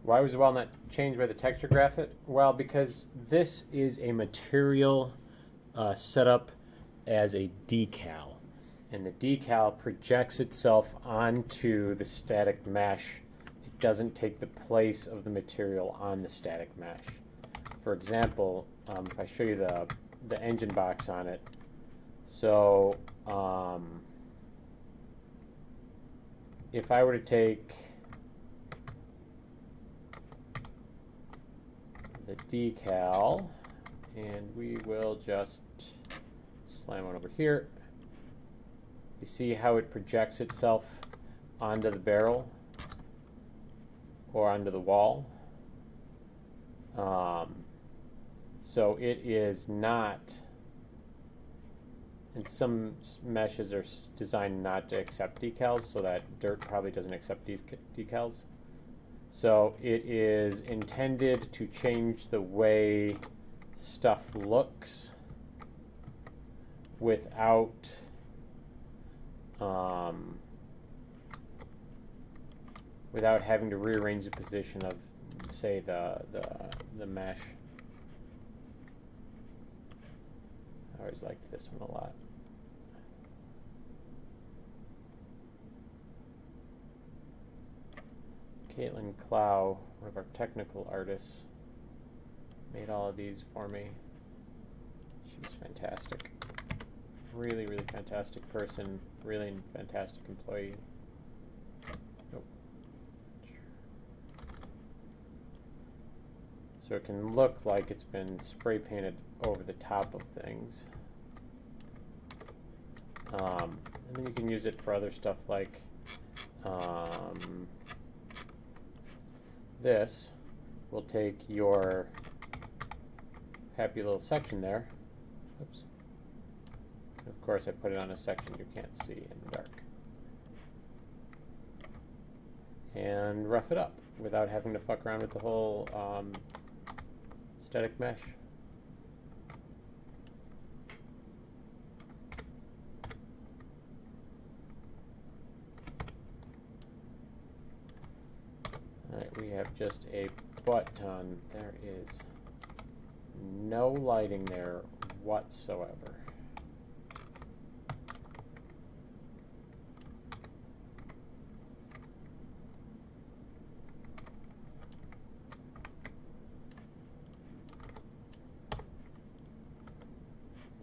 Why was the wall not changed by the texture graphic? Well, because this is a material set up as a decal. And the decal projects itself onto the static mesh. It doesn't take the place of the material on the static mesh. For example, if I show you the engine box on it, so if I were to take the decal, and we will just slam one over here. You see how it projects itself onto the barrel or onto the wall? So it is not, and some meshes are designed not to accept decals, so that dirt probably doesn't accept these decals. So it is intended to change the way stuff looks without without having to rearrange the position of, say, the mesh. I always liked this one a lot. Caitlin Clow, one of our technical artists, made all of these for me. She was fantastic. Really, really fantastic person. Really fantastic employee. Nope. So it can look like it's been spray painted over the top of things. And then you can use it for other stuff like this. We'll take your happy little section there. Oops. Of course, I put it on a section you can't see in the dark. And rough it up without having to fuck around with the whole static mesh. have just a butt ton. There is no lighting there whatsoever.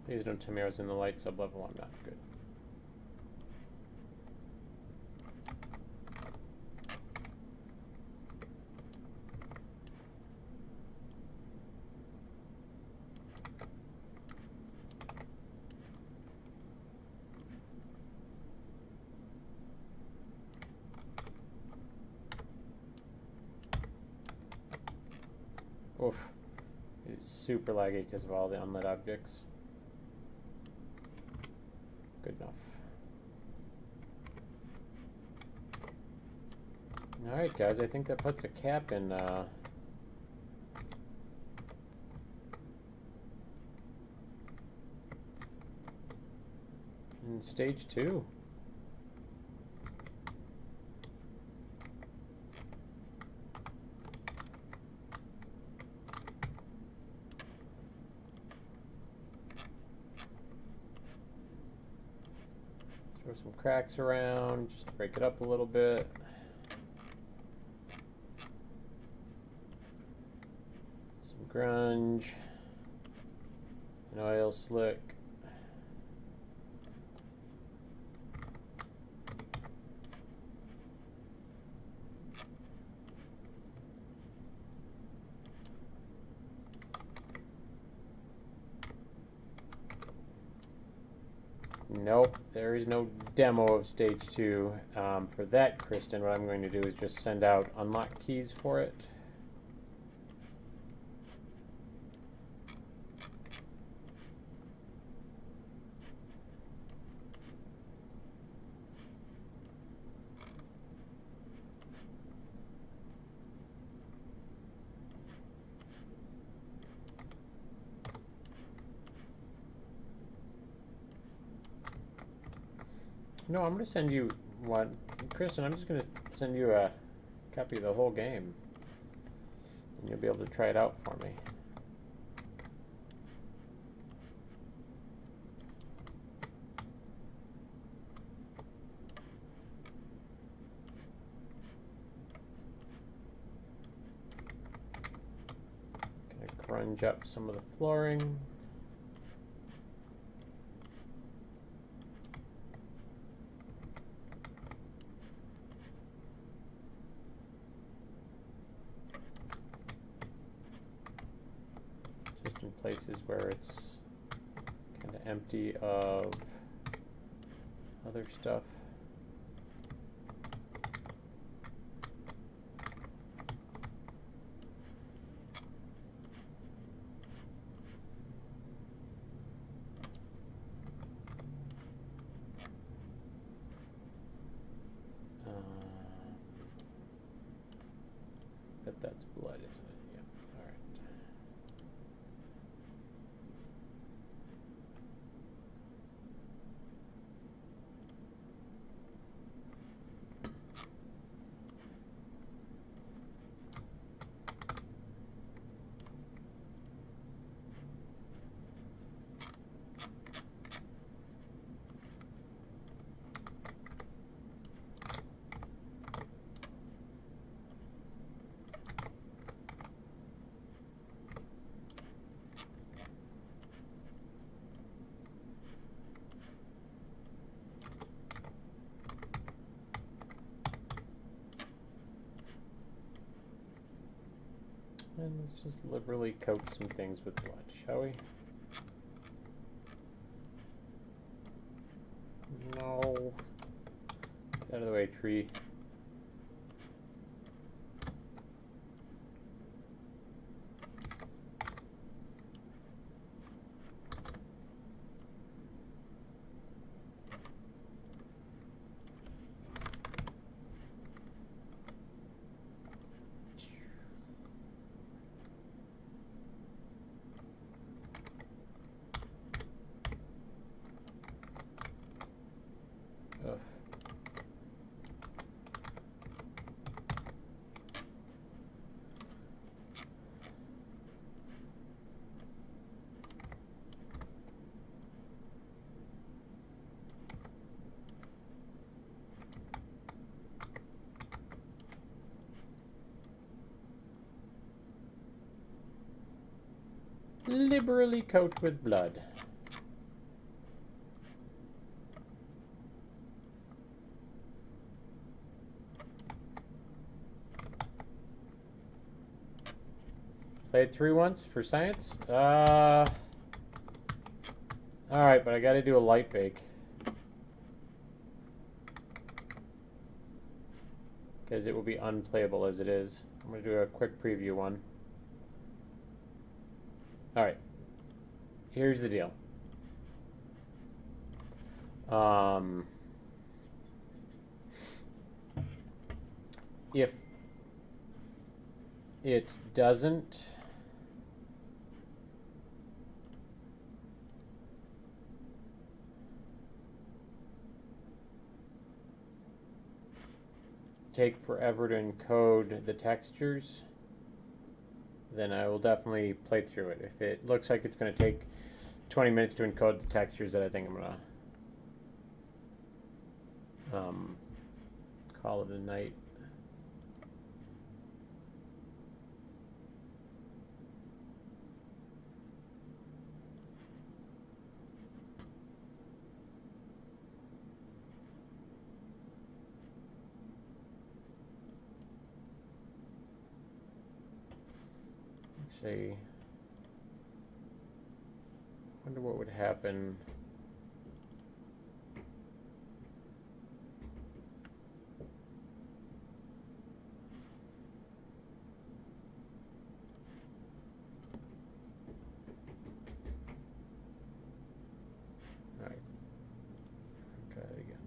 Please don't tell me I was in the light sub-level. I'm not good. Oof. It is super laggy because of all the unlit objects. Good enough. Alright guys, I think that puts a cap in stage 2. Throw some cracks around just to break it up a little bit. Some grunge. An oil slick. Nope, there is no demo of stage 2. For that, Kristen, what I'm going to do is just send out unlock keys for it. No, I'm going to send you one. Kristen, I'm just going to send you a copy of the whole game. And you'll be able to try it out for me. Going to grunge up some of the flooring. In places where it's kind of empty of other stuff. But that's blood, isn't it? Yeah. All right. And let's just liberally coat some things with blood, shall we? No. Get out of the way, tree. liberally coat with blood. Played through once for science. Alright, but I gotta do a light bake. Because it will be unplayable as it is. I'm gonna do a quick preview one. Alright. Here's the deal. If it doesn't take forever to encode the textures, then I will definitely play through it. If it looks like it's going to take 20 minutes to encode the textures, then I think I'm going to call it a night. See. Wonder what would happen. All right. Try that again.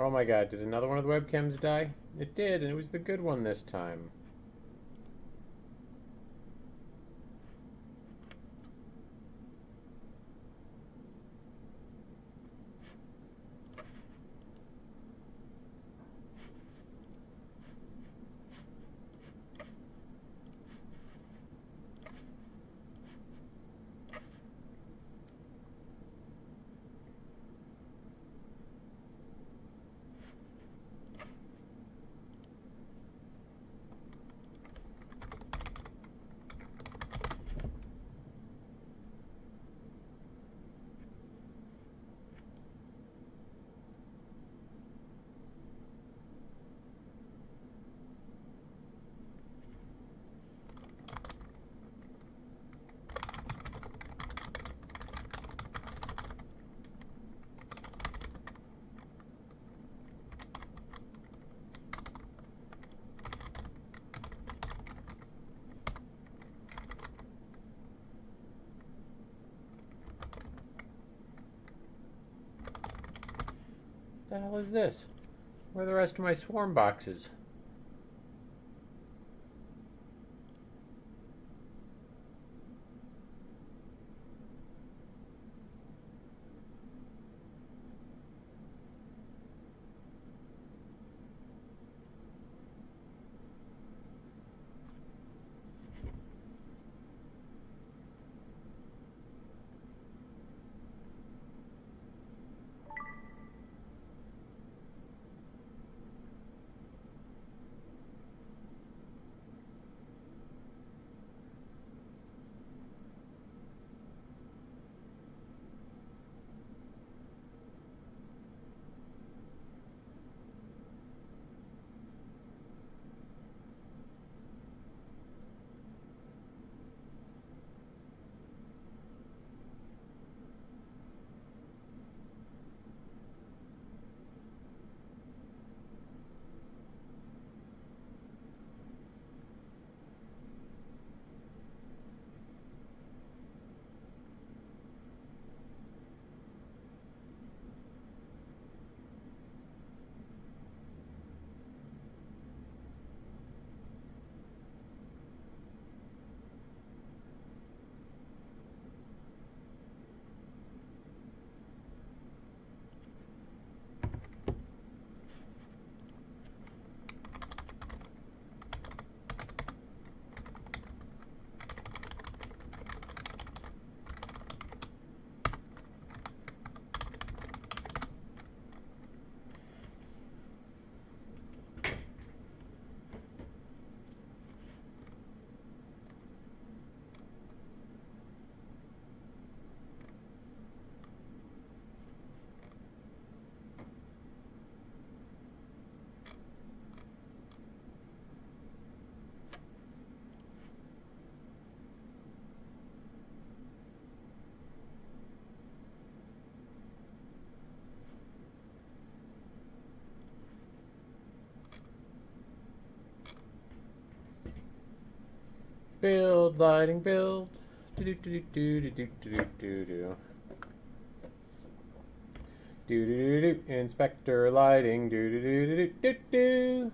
Oh my god, did another one of the webcams die? It did, and it was the good one this time. What the hell is this? Where are the rest of my swarm boxes? Build, lighting, build. Do do do do do do do do do do. Do do do do. Inspector lighting. Do do do do do do do.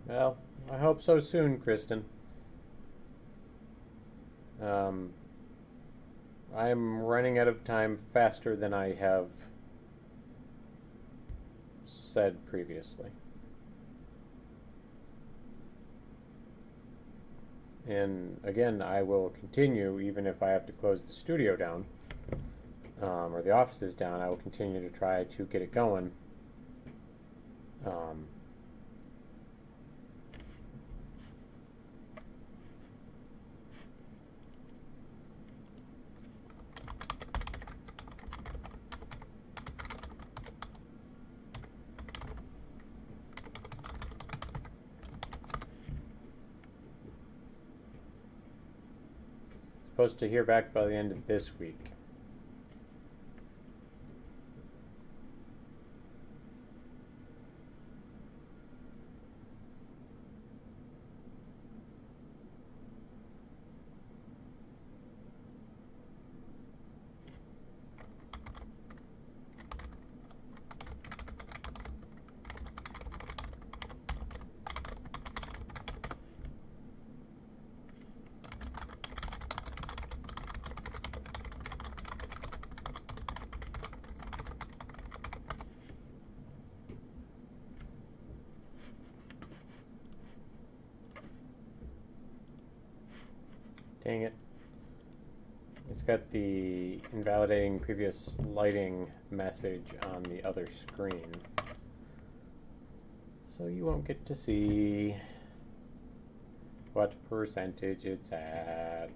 Well, I hope so soon, Kristen. I'm running out of time faster than I have said previously. And again, I will continue even if I have to close the studio down, or the offices down. I will continue to try to get it going. Supposed to hear back by the end of this week. Dang it. It's got the invalidating previous lighting message on the other screen. So you won't get to see what percentage it's at.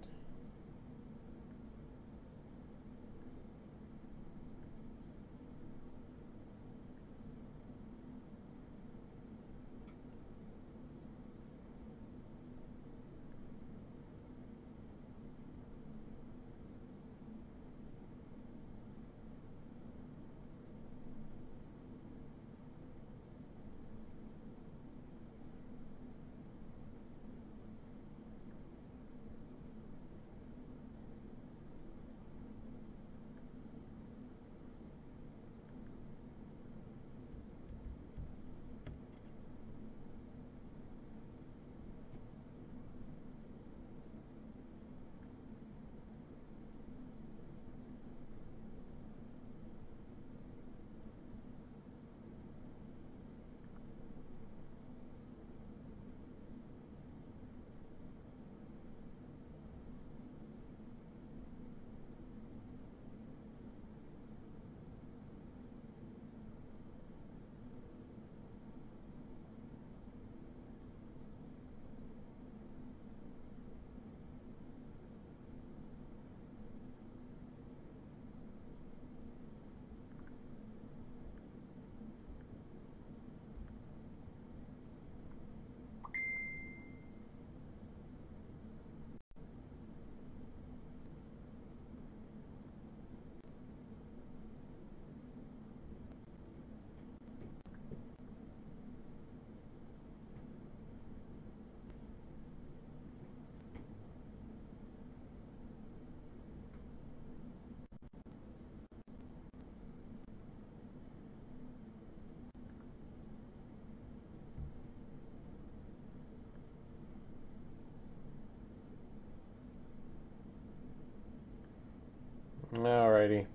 Alrighty.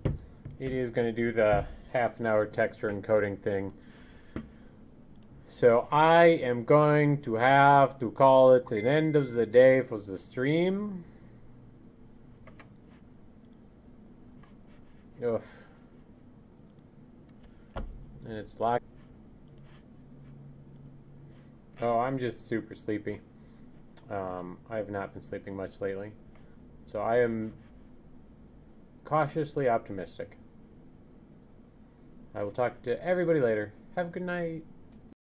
Edie is going to do the half-an-hour texture encoding thing. So I am going to have to call it an end of the day for the stream. Oof. And it's locked. Oh, I'm just super sleepy. I have not been sleeping much lately. So I am cautiously optimistic. I will talk to everybody later. Have a good night.